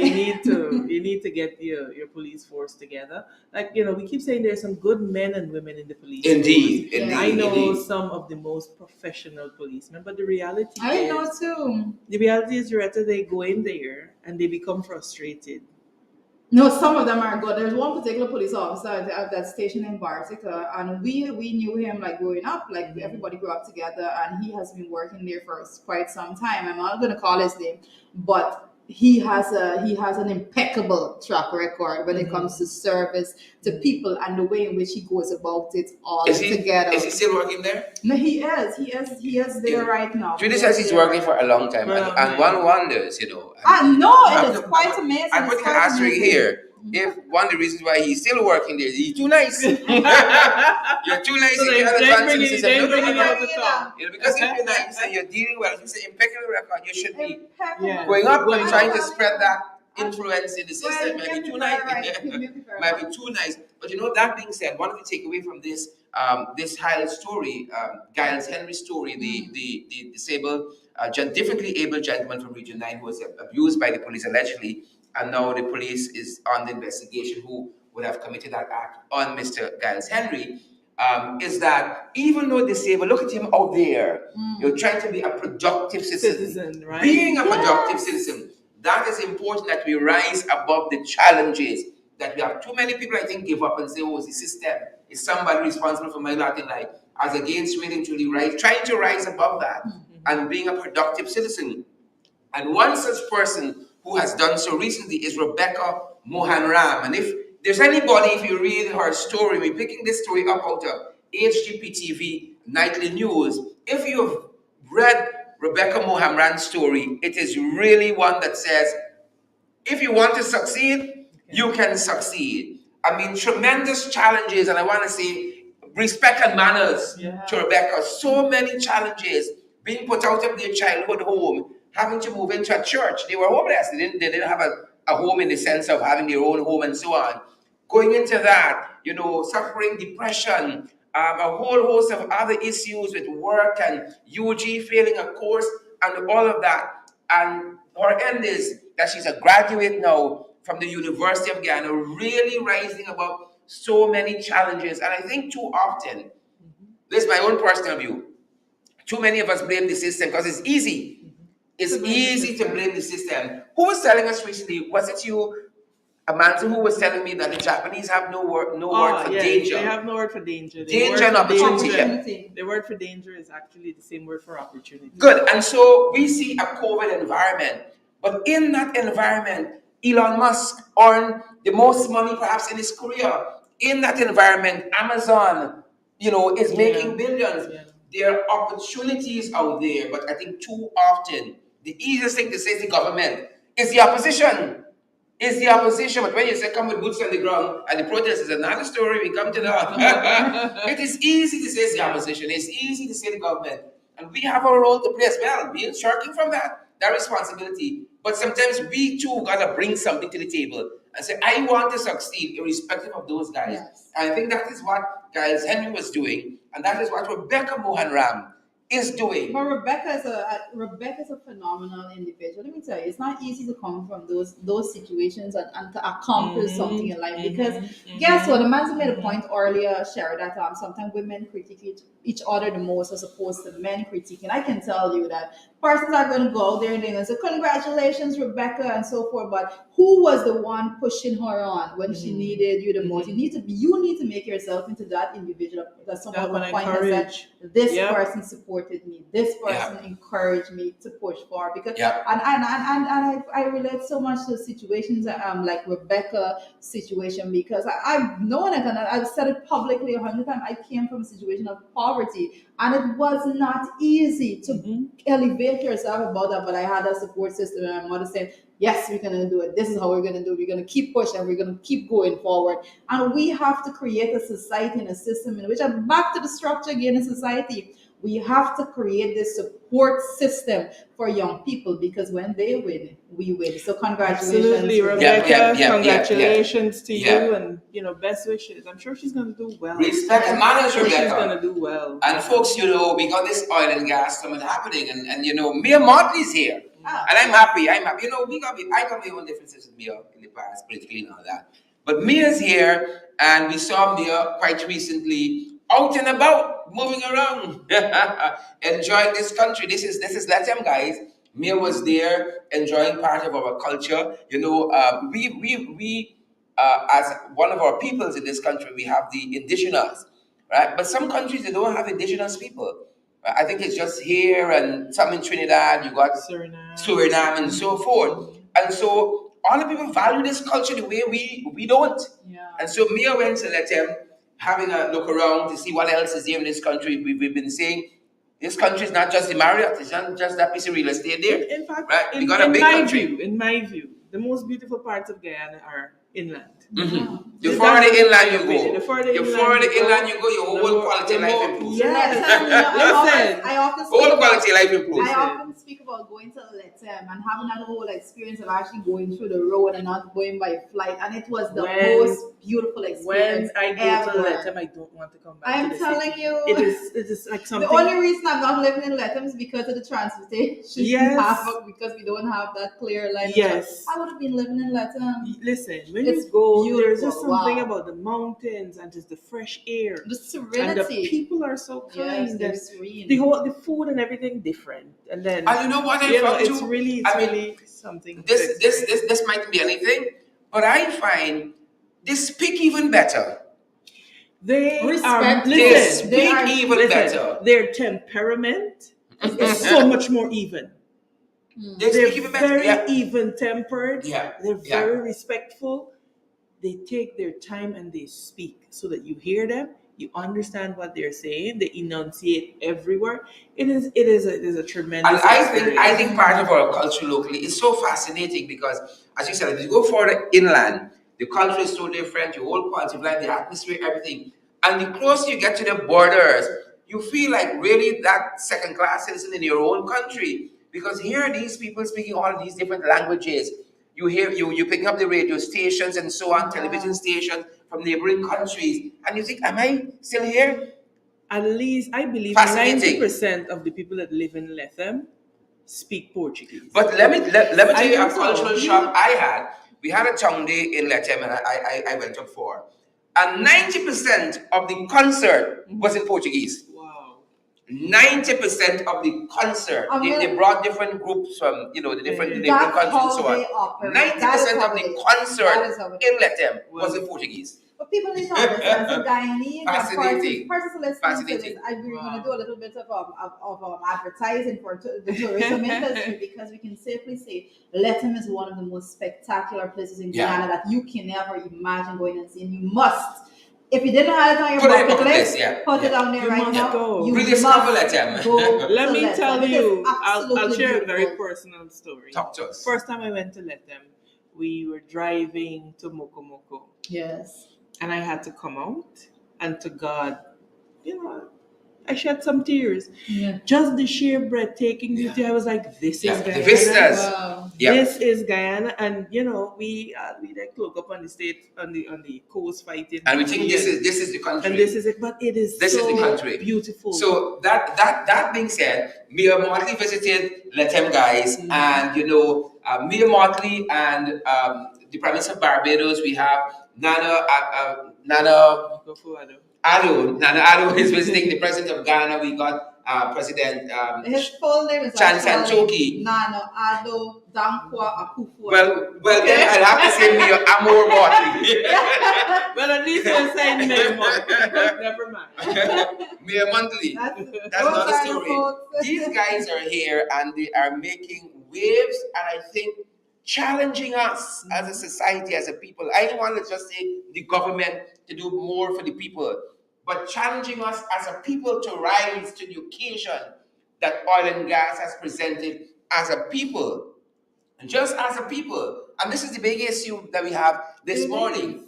You need to get your police force together. Like, we keep saying there's some good men and women in the police force. Indeed. I know some of the most professional policemen, but the reality is, Loretta, they go in there and they become frustrated. No, some of them are good. There's one particular police officer at that station in Bartica, and we knew him like growing up, like everybody grew up together, and he has been working there for quite some time. I'm not going to call his name, but he has an impeccable track record when it comes to service to people and the way in which he goes about it all together. Is he still working there? No, he is there right now. Judy says he's working for a long time, and one wonders, No, it is quite amazing. I'm putting an asterisk here. if one of the reasons why he's still working there, he's too nice. You're too nice, you can't advance in the system. No. Because if you're nice and you're dealing well, if you say impeccable record, you should be going up and trying to spread that influence in the system. Might be too nice. Might be too nice. But that being said, one of the takeaway from this this Giles story, Giles Henry story, the disabled, differently able gentleman from Region 9 who was abused by the police allegedly, and now the police is on the investigation who would have committed that act on Mr. Giles Henry, is that even though disabled, look at him out there, you're trying to be a productive citizen, right? Being a productive citizen, that is important that we rise above the challenges that we have. Too many people, I think, give up and say, oh, it's the system. Is somebody responsible for my lot in life? As against really truly trying to rise above that and being a productive citizen. And one such person who has done so recently is Rebecca Mohan Ram. And if there's anybody, if you read her story, we're picking this story up out of HGP-TV Nightly News. If you've read Rebecca Mohan Ram's story, it is really one that says, if you want to succeed, you can succeed. I mean, tremendous challenges, and I want to say respect and manners to Rebecca. So many challenges, being put out of their childhood home, having to move into a church. They were homeless. They didn't have a home in the sense of having their own home and so on. Going into that, suffering depression, a whole host of other issues with work and UG failing a course and all of that. And her end is that she's a graduate now from the University of Ghana, really rising above so many challenges. And I think too often, this is my own personal view, too many of us blame the system because it's easy. It's easy to blame the system. Who was telling us recently, was it you, Amanda, who was telling me that the Japanese have no word for danger? They have no word for danger. Danger and opportunity. The word for danger is actually the same word for opportunity. Good. And so we see a COVID environment. But in that environment, Elon Musk earned the most money perhaps in his career. In that environment, Amazon, is making billions. Yeah. There are opportunities out there, but I think too often, the easiest thing to say is the government. It's the opposition. It's the opposition. But when you say come with boots on the ground, and the protest is another story, we come to that. It is easy to say it's the opposition. It's easy to say the government. And we have a role to play as well. We're shirking from that responsibility. But sometimes we too gotta bring something to the table and say, I want to succeed irrespective of those guys. Yes. And I think that is what Giles Henry was doing, and that is what Rebecca Mohan Ram is doing. But Rebecca is a phenomenal individual. Let me tell you, it's not easy to come from those situations and to accomplish something in life. Because guess what? The man made a point earlier, Sherry, that sometimes women critique each other the most as opposed to men critiquing. I can tell you that persons are going to go out there and they're going to say, congratulations, Rebecca, and so forth. But who was the one pushing her on when she needed you the most? You need to make yourself into that individial that someone will point and say, this person supported me. This person encouraged me to push forward. Because and I relate so much to situations like Rebecca's situation, because I've known it and I've said it publicly 100 times. I came from a situation of poverty, and it was not easy to elevate yourself about that. But I had a support system, and my mother said, yes, we're going to do it. This is how we're going to do it. We're going to keep pushing. We're going to keep going forward. And we have to create a society and a system in which, I'm back to the structure again in society, we have to create this support system for young people, because when they win, we win. So congratulations. Absolutely, Rebecca. Congratulations to you, and best wishes. I'm sure she's going to do well. Respect and manners, Rebecca. She's going to do well. And folks, we got this oil and gas summit happening, and Mia Motley's here. And I'm happy. I got my own differences with Mia in the past, politically and all that. But Mia's here, and we saw Mia quite recently out and about, moving around, enjoying this country. This is Latam, guys. Mia was there, enjoying part of our culture. We as one of our peoples in this country, we have the indigenous, right? But some countries, they don't have indigenous people. I think it's just here and some in Trinidad. You got Suriname and so forth. And so all the people value this culture the way we don't. Yeah. And so Mia went to Latam, having a look around to see what else is here in this country. We've been saying this country is not just the Marriott, it's not just that piece of real estate there. In fact, right? We got a big country. In my view, the most beautiful parts of Guyana are inland. The further inland you go, the further inland you go, your whole quality of life improves. Yes. I often whole quality of life improves. I often speak about going to Letem and having that whole experience of actually going through the road and not going by flight, and it was the most beautiful experience. When I go to Letem, I don't want to come back. I'm telling you, it is like something. The only reason I'm not living in Letem is because of the transportation. Because we don't have that clear line. Yes, I would have been living in Letem. Listen, when you go, there's just something about the mountains and just the fresh air, the serenity, and the people are so kind. Yes, they're serene. The food and everything different, and then you know what I found it's really something. This might be anything, but I find they speak even better. They speak even better. Their temperament is so much more even. They're very even tempered. They're very respectful. They take their time and they speak so that you hear them, you understand what they're saying. They enunciate everywhere. It is a tremendous. And I think part of our culture locally is so fascinating because, as you said, if you go further inland, the culture is so different. Your whole quality of life, the atmosphere, everything. And the closer you get to the borders, you feel like really that second-class citizen in your own country. Because here are these people speaking all these different languages. You hear you picking up the radio stations and so on, television stations from neighboring countries, and you think, am I still here? At least I believe 90% of the people that live in Lethem speak Portuguese. But let me tell you a cultural shock I had. We had a town day in Lethem, and I went up for, and 90% of the concert was in Portuguese. 90% of the concert, they brought different groups from, the different countries and so on. 90% of the concert in Lethem was in Portuguese. But people need to understand, so Guyanese, fascinating. Persons listening to this, we're going to do a little bit of advertising for the tourism industry, because we can safely say Lethem is one of the most spectacular places in Guyana that you can never imagine going and seeing. You must. If you didn't have it on your bucket list, put it on there right now. Go. You rediscover Lethem. Let me tell you, I'll share a very personal story. Talk to us. First time I went to Lethem, we were driving to Mokomoko. Yes. And I had to come out, and to God, I shed some tears. Yeah. Just the sheer breathtaking beauty. I was like, this is Guyana. The vistas. Wow. This is Guyana. And we like look up on the state on the coast fighting. And we think this is the country. And this is it, but it is this is the country. Beautiful. So that being said, Mia Motley visited Lethem, guys, and Mia Motley and the Prime Minister of Barbados, we have Nana Addo is visiting the President of Ghana. We got President his full name is Chanchoki. Nana Addo Dankwa Akufo. Well, then I'll have to say Mia Amor Motley. Well, at least you're saying Mia Motley. Never mind. Mia Motley. That's not the story. These guys are here and they are making waves, and I think challenging us as a society, as a people. I don't want to just say the government to do more for the people, but challenging us as a people to rise to the occasion that oil and gas has presented as a people. And just as a people. And this is the big issue that we have this morning.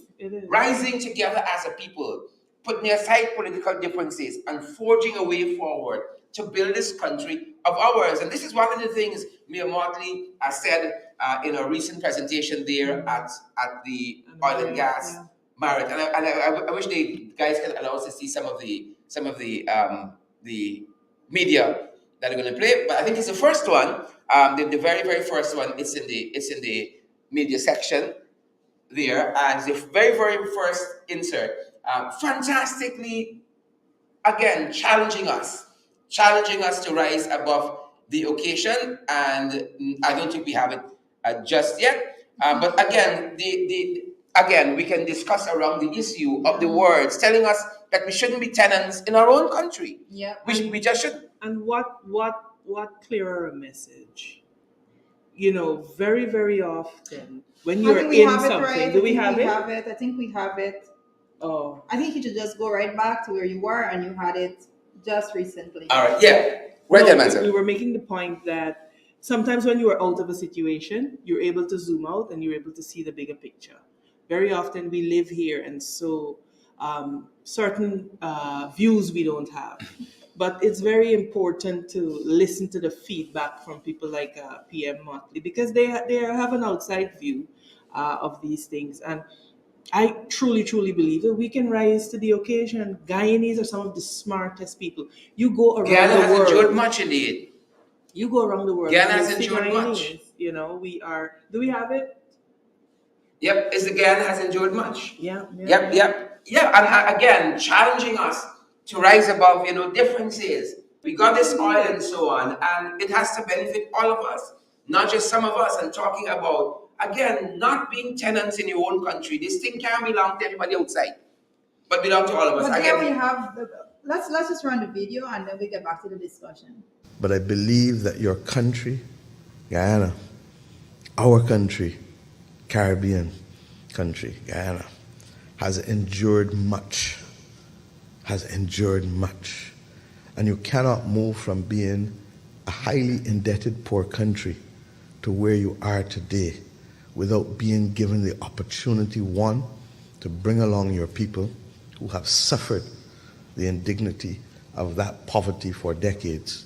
Rising together as a people, putting aside political differences and forging a way forward to build this country of ours. And this is one of the things Mia Motley has said in a recent presentation there at the oil and gas Marriott. And I wish the guys can allow us to see some of the media that are going to play. But I think it's the first one, the very, very first one. It's in the media section there, and the very, very first insert. Fantastically, again, challenging us to rise above the occasion, and I don't think we have it just yet. But again, again, we can discuss around the issue of the words, telling us that we shouldn't be tenants in our own country. Yeah, we just shouldn't. And what clearer a message? Very, very often when you're in something, right? Do we have it? I think we have it. Oh, I think you should just go right back to where you were and you had it just recently. All right, yeah. We were making the point that sometimes when you are out of a situation, you're able to zoom out and you're able to see the bigger picture. Very often we live here, and so certain views we don't have. But it's very important to listen to the feedback from people like PM Motley, because they have an outside view of these things. And I truly, truly believe that we can rise to the occasion. Guyanese are some of the smartest people. You go around Guyana the has world. enjoyed much indeed. You go around the world. Guyana has and enjoyed Guyanese, much. You know, we are. Do we have it? Yep, it's the Guyana has enjoyed much. Yeah. And again, challenging us to rise above, differences. We got this oil and so on, and it has to benefit all of us, not just some of us. And talking about, again, not being tenants in your own country. This thing can't belong to everybody outside, but belong to all of us. But there we have let's just run the video and then we get back to the discussion. But I believe that your country, Guyana, our country, Caribbean country, Guyana, has endured much. And you cannot move from being a highly indebted poor country to where you are today without being given the opportunity, one, to bring along your people who have suffered the indignity of that poverty for decades,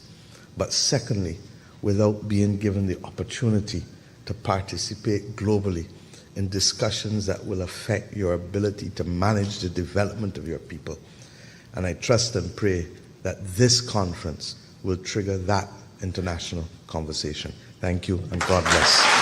but secondly, without being given the opportunity to participate globally in discussions that will affect your ability to manage the development of your people. And I trust and pray that this conference will trigger that international conversation. Thank you, and God bless.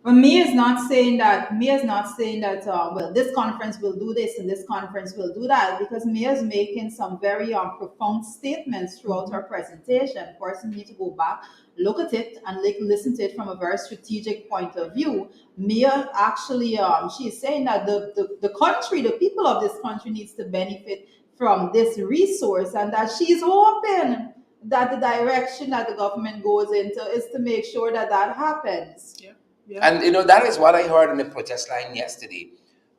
Well, Mia is not saying that. Well, this conference will do this and this conference will do that, because Mia is making some very profound statements throughout her presentation. Person need to go back, look at it, and listen to it from a very strategic point of view. Mia actually, she is saying that the country, the people of this country, needs to benefit from this resource, and that she's hoping that the direction that the government goes into is to make sure that happens. Yeah. And that is what I heard in the protest line yesterday.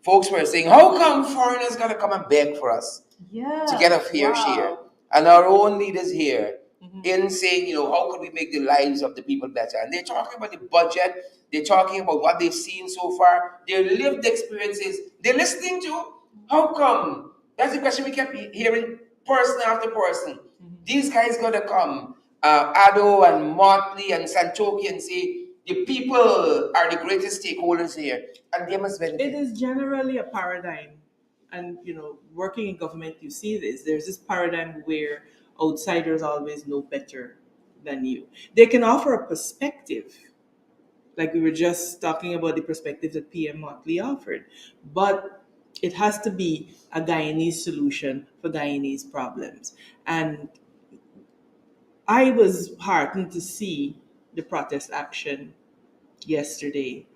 Folks were saying, how come foreigners gotta come and beg for us to get a fair share? And our own leaders here in saying, how could we make the lives of the people better? And they're talking about the budget, they're talking about what they've seen so far, their lived experiences, they're listening to. How come? That's the question we kept hearing, person after person. These guys gotta come, Addo and Motley and Santoki, and say, the people are the greatest stakeholders here, and they must benefit. It is generally a paradigm, and working in government, you see this. There's this paradigm where outsiders always know better than you. They can offer a perspective, like we were just talking about the perspective that PM Motley offered, but it has to be a Guyanese solution for Guyanese problems. And I was heartened to see the protest action yesterday.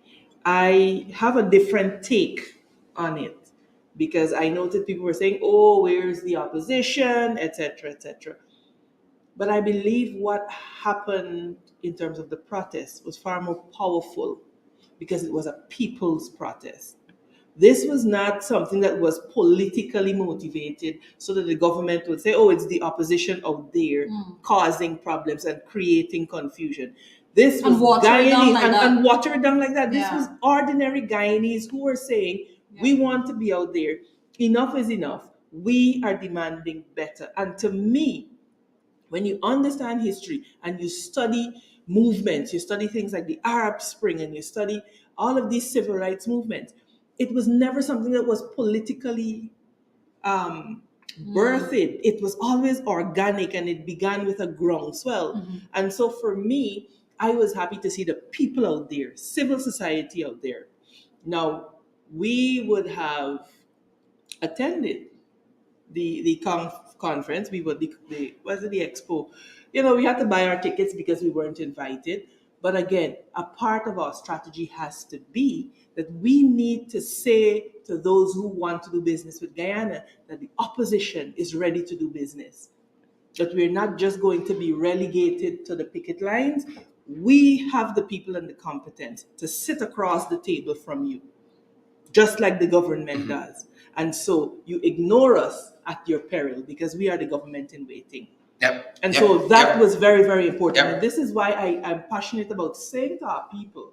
I have a different take on it, because I noticed people were saying, oh, where's the opposition, etc., etc. But I believe what happened in terms of the protest was far more powerful, because it was a people's protest. This was not something that was politically motivated so that the government would say, oh, it's the opposition out there causing problems and creating confusion. This was Guyanese and watered down like that. This was ordinary Guyanese who were saying, we want to be out there. Enough is enough. We are demanding better. And to me, when you understand history and you study movements, you study things like the Arab Spring, and you study all of these civil rights movements, it was never something that was politically birthed. It was always organic, and it began with a groundswell. And so for me, I was happy to see the people out there, civil society out there. Now, we would have attended the conference. We would the expo. We had to buy our tickets because we weren't invited. But again, a part of our strategy has to be that we need to say to those who want to do business with Guyana that the opposition is ready to do business. That we're not just going to be relegated to the picket lines. We have the people and the competence to sit across the table from you, just like the government does. And so you ignore us at your peril, because we are the government in waiting. So that was very, very important. And this is why I'm passionate about saying to our people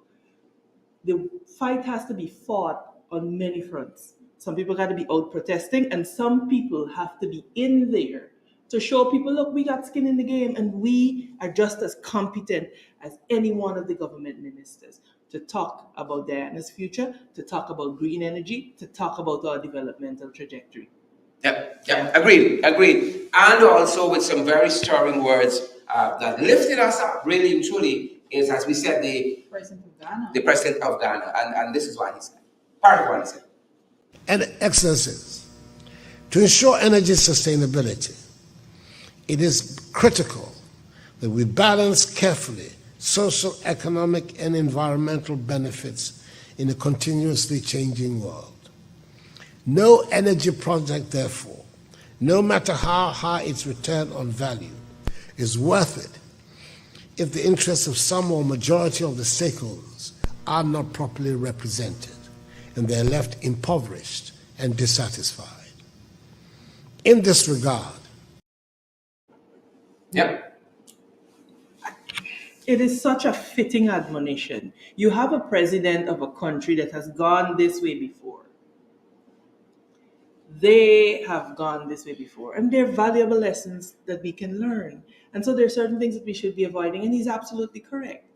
the fight has to be fought on many fronts. Some people got to be out protesting, and some people have to be in there to show people, look, we got skin in the game, and we are just as competent as any one of the government ministers to talk about Diana's future, to talk about green energy, to talk about our developmental trajectory. Yep. Agreed. And also with some very stirring words that lifted us up, really and truly, is, as we said, the president of Ghana. And this is what he said. Part of what he said. And Excellencies, to ensure energy sustainability, it is critical that we balance carefully social, economic, and environmental benefits in a continuously changing world. No energy project, therefore, no matter how high its return on value, is worth it if the interests of some or majority of the stakeholders are not properly represented and they're left impoverished and dissatisfied. In this regard, it is such a fitting admonition. You have a president of a country that has gone this way before. They have gone this way before, and they're valuable lessons that we can learn. And so there are certain things that we should be avoiding, and he's absolutely correct.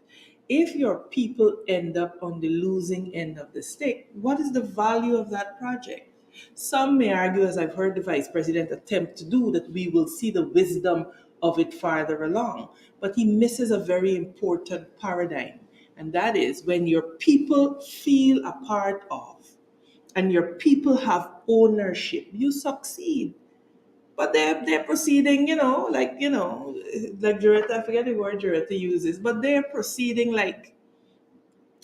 If your people end up on the losing end of the stick, what is the value of that project? Some may argue, as I've heard the vice president attempt to do, that we will see the wisdom of it farther along. But he misses a very important paradigm, and that is when your people feel a part of and your people have ownership, you succeed. But they're proceeding, like Joretta, I forget the word Joretta uses, but they're proceeding like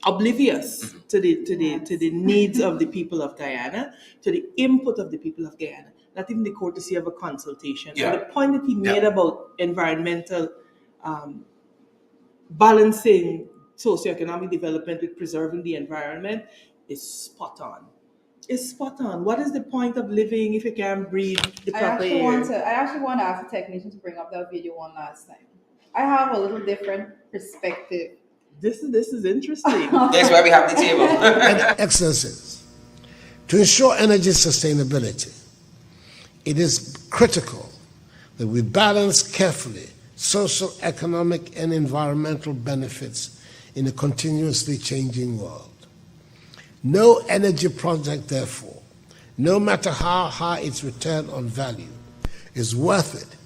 oblivious to the needs of the people of Guyana, to the input of the people of Guyana, not even the courtesy of a consultation. And the point that he made about environmental balancing socioeconomic development with preserving the environment is spot on. Is spot on. What is the point of living if you can't breathe the proper air? I actually want to ask the technician to bring up that video one last time. I have a little different perspective. This is interesting. That's why we have the table. And Excellencies, to ensure energy sustainability, it is critical that we balance carefully social, economic, and environmental benefits in a continuously changing world. No energy project, therefore, no matter how high its return on value, is worth it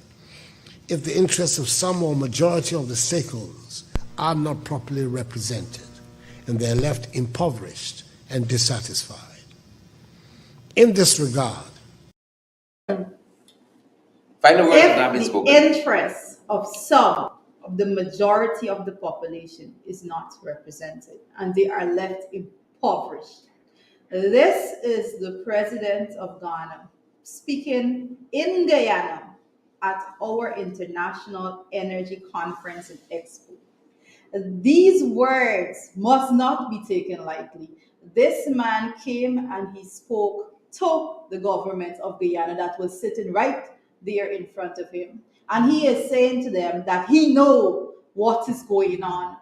if the interests of some or majority of the stakeholders are not properly represented and they're left impoverished and dissatisfied. In this regard, if the interests of some of the majority of the population is not represented and they are left impoverished. This is the president of Ghana speaking in Guyana at our International Energy Conference and Expo. These words must not be taken lightly. This man came and he spoke to the government of Guyana that was sitting right there in front of him. And he is saying to them that he knows what is going on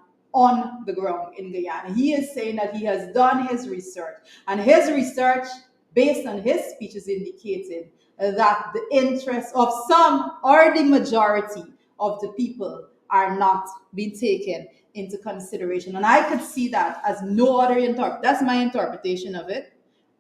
the ground in Guyana. He is saying that he has done his research, and his research based on his speech is indicating that the interests of some or the majority of the people are not being taken into consideration. And I could see that as no other that's my interpretation of it.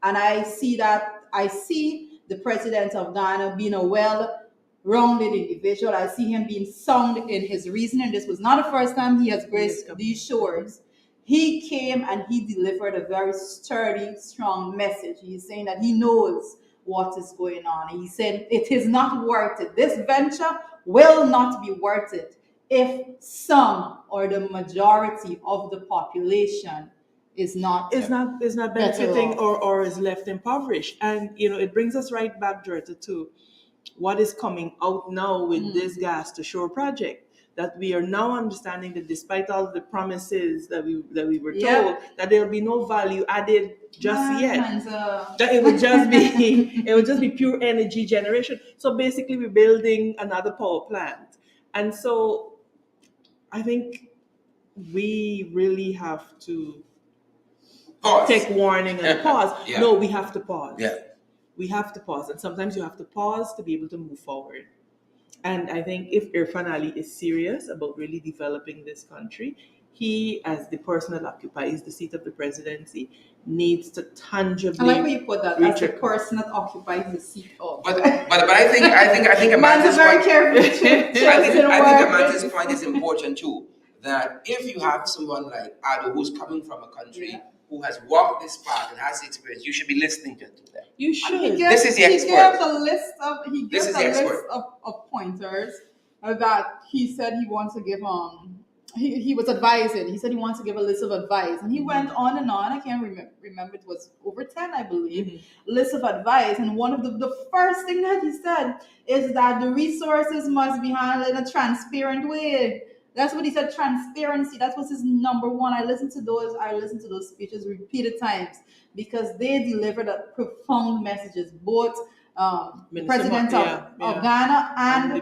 And I see the president of Ghana being a well-rounded individual. I see him being sound in his reasoning. This was not the first time he has graced these shores. He came and he delivered a very sturdy, strong message. He's saying that he knows what is going on. He said it is not worth it. This venture will not be worth it if some or the majority of the population is not benefiting or is left impoverished. And it brings us right back, Joretta, to what is coming out now with this gas to shore project. That we are now understanding that despite all the promises that we were told, that there will be no value added just yet. That it would just be pure energy generation. So basically, we're building another power plant, and so I think we really have to take warning and pause. Yeah. No, we have to pause. Yeah. We have to pause. And sometimes you have to pause to be able to move forward. And I think if Irfan Ali is serious about really developing this country, he, as the person that occupies the seat of the presidency, needs to tangibly. I like how you put that, as the person that occupies the seat of. But I think Amanda's very point. careful. I think Amanda's point is important too. That if you have someone like Ado who's coming from a country who has walked this path and has the experience, you should be listening to them. You should. This is the expert. He gives a list of pointers that he said he wants to give. He was advising. He said he wants to give a list of advice, and he went on and on. I can't remember. It was over 10, I believe. List of advice, and one of the first thing that he said is that the resources must be handled in a transparent way. That's what he said. Transparency. That was his number one. I listened to those speeches repeated times because they delivered profound messages. Both the president of Ghana and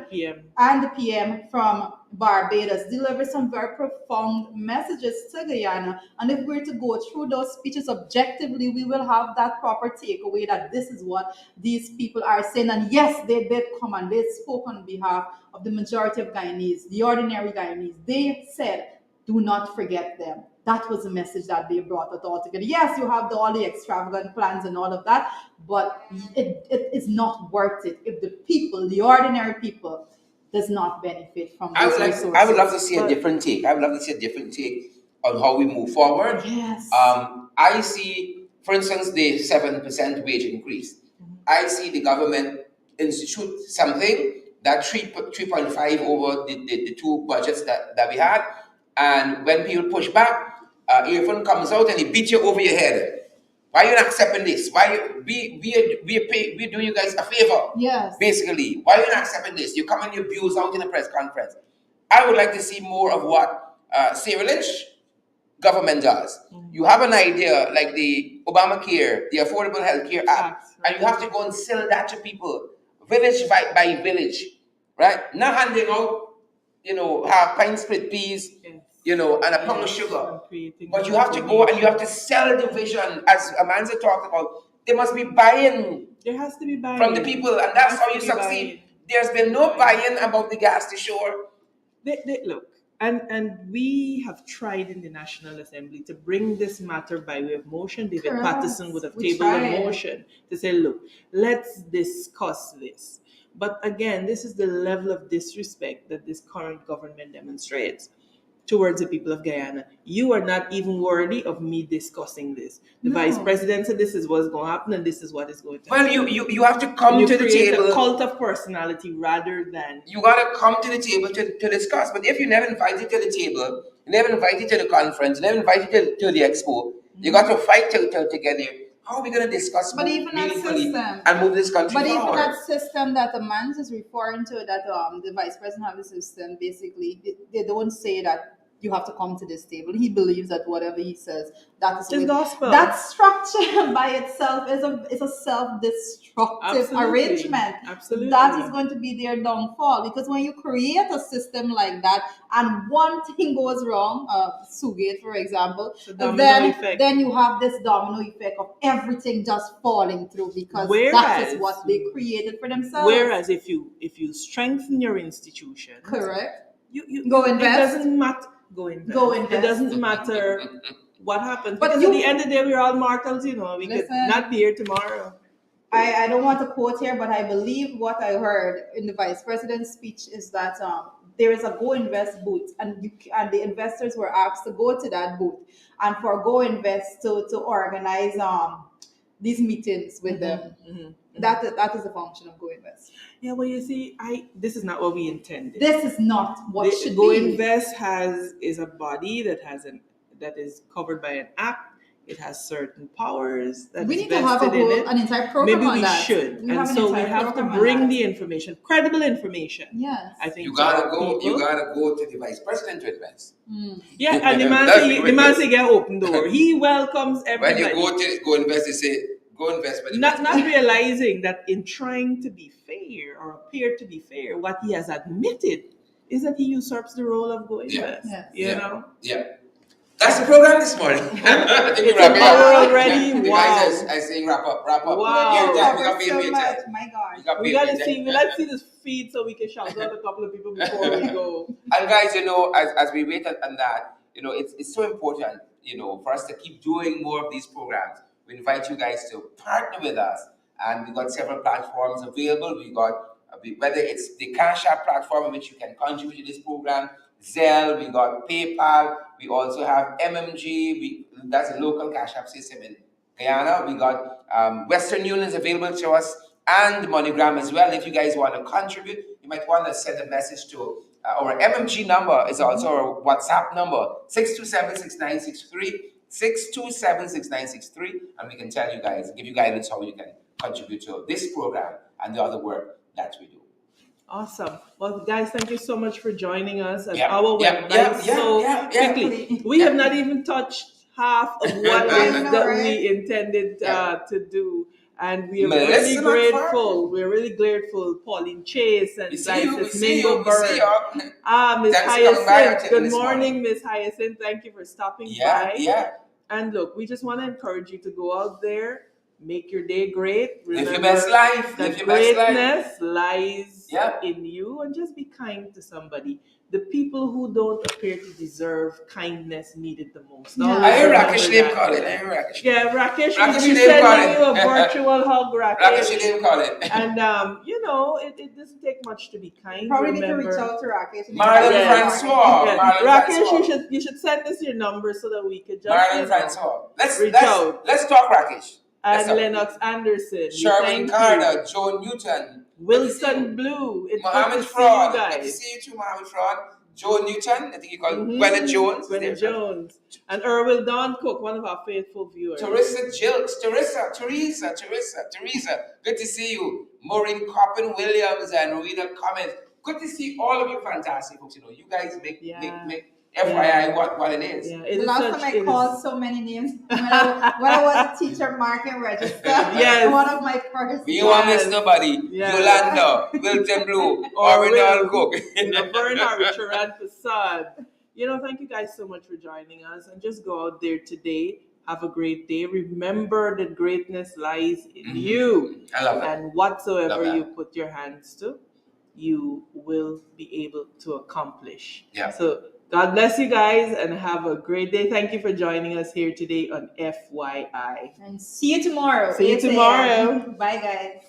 the PM from Barbados delivered some very profound messages to Guyana. And if we're to go through those speeches objectively, we will have that proper takeaway that this is what these people are saying. And yes, they did come and they spoke on behalf of the majority of Guyanese, the ordinary Guyanese. They said, do not forget them. That was the message that they brought it all together. Yes, you have all the extravagant plans and all of that, but it is not worth it if the people, the ordinary people, does not benefit from those resources. I would love to see a different take. I would love to see a different take on how we move forward. Yes. I see, for instance, the 7% wage increase. I see the government institute something that 3.5 over the two budgets that we had. And when people push back, Irfan comes out and he beats you over your head. Why are you not accepting this? Why we do you guys a favor? Yes. Basically, why are you not accepting this? You come and you abuse out in a press conference. I would like to see more of what Sarah Lynch government does. You have an idea like the Obamacare, the Affordable Health Care Act, and you have to go and sell that to people, village by village, right? Not handing out, half pint split peas, and a pound of sugar. But you have to go and you have to sell the vision, as Amanda talked about. There must be buy-in. There has to be buy-in from the people, and that's how you succeed. There's been no buy-in about the gas to shore. Look, and we have tried in the National Assembly to bring this matter by way of motion. David Patterson would have tabled a motion to say, look, let's discuss this. But again, this is the level of disrespect that this current government demonstrates towards the people of Guyana. You are not even worthy of me discussing this. The vice president said this is what's going to happen and this is what is going to happen. Well, you have to come to the table. A cult of personality rather than... You got to come to the table to discuss. But if you never invited to the table, you never invited to the conference, you never invited to the expo, you got to fight to get there. How are we going to discuss meaningfully and move this country forward? Even that system that the man is referring to, that the vice president have a system, basically, they don't say that you have to come to this table. He believes that whatever he says, that is the gospel. That structure by itself is a self-destructive arrangement. Absolutely. That is going to be their downfall, because when you create a system like that and one thing goes wrong, Sugate, for example, then you have this domino effect of everything just falling through, because that is what they created for themselves. Whereas if you strengthen your institution, correct, you go invest. It doesn't matter. Go invest. It doesn't matter what happens. But because at the end of the day, we're all mortals, We could not be here tomorrow. I don't want to quote here, but I believe what I heard in the vice president's speech is that there is a Go Invest booth, and the investors were asked to go to that booth and for Go Invest to organize these meetings with them. That is the function of Go Invest. Yeah, well, you see, this is not what we intended. This is not what should Go be. Invest is a body that is covered by an act. It has certain powers that we is need to have an entire program Maybe on that. Maybe we should. And so we have to bring the information, credible information. Yes. I think you gotta go to the vice president to invest. Yeah, and the man say get open door. He welcomes everybody. When you go invest, they say go invest. Not realizing that in trying to be fair or appear to be fair, what he has admitted is that he usurps the role of Go Invest. Yeah. That's the program this morning. I think It's an hour already. The Wow. guys are saying wrap up. Wow. So much. My gosh. Let's see this feed so we can shout out a couple of people before we go. And guys, as we wait on that, it's so important, for us to keep doing more of these programs. We invite you guys to partner with us, and we've got several platforms available. We got whether it's the Cash App platform in which you can contribute to this program, Zelle, we got PayPal, we also have MMG, that's a local Cash App system in Guyana. We got Western Union is available to us, and MoneyGram as well. If you guys want to contribute, you might want to send a message to our MMG number is also our WhatsApp number, 627-6963, 627-6963, and we can tell you guys, give you guidance how you can contribute to this program and the other work that we do. Awesome. Well, guys, thank you so much for joining us. As quickly. We have not even touched half of what it is that we intended to do. And we are really grateful. We're really grateful, Pauline Chase and Miss Mingo Bird. Miss Hyacinth. Good morning, Miss Hyacinth. Thank you for stopping by. And look, we just want to encourage you to go out there, make your day great. Remember, live your best life. That greatness lies in you, and just be kind to somebody. The people who don't appear to deserve kindness need it the most. I hear Rakesh name call it. Yeah, Rakesh will be sending you a virtual hug, Rakesh. Rakesh name call it. And it doesn't take much to be kind. Probably need to reach out to Rakesh. Marlon Francois. Rakesh, you should send us your number so that we could just Marlon Francois. Let's talk Rakesh. And Lennox Anderson. Sherwin Carter, Joe Newton. Wilson Blue. It's Mohammed Fraud. Good to see you too, Mohammed Fraud. Joe Newton, I think you call it Gwyneth Jones. Gwyneth Jones. And Erwin Don Cook, one of our faithful viewers. Teresa Jilks, Teresa. Good to see you. Maureen Coppin Williams and Rowena Cummins. Good to see all of you fantastic folks. You guys make FYI what it is. Yeah, the last time I called so many names when I was a teacher marking register. Yes. One of my first. We won't miss nobody. Yolanda, Wilton Blue, Orinal Cook. Laverne Richard and Facade. Thank you guys so much for joining us. And just go out there today. Have a great day. Remember that greatness lies in you. I love that. And whatsoever you put your hands to, you will be able to accomplish. Yeah. So God bless you guys and have a great day. Thank you for joining us here today on FYI. And see you tomorrow. See you tomorrow. Bye, guys.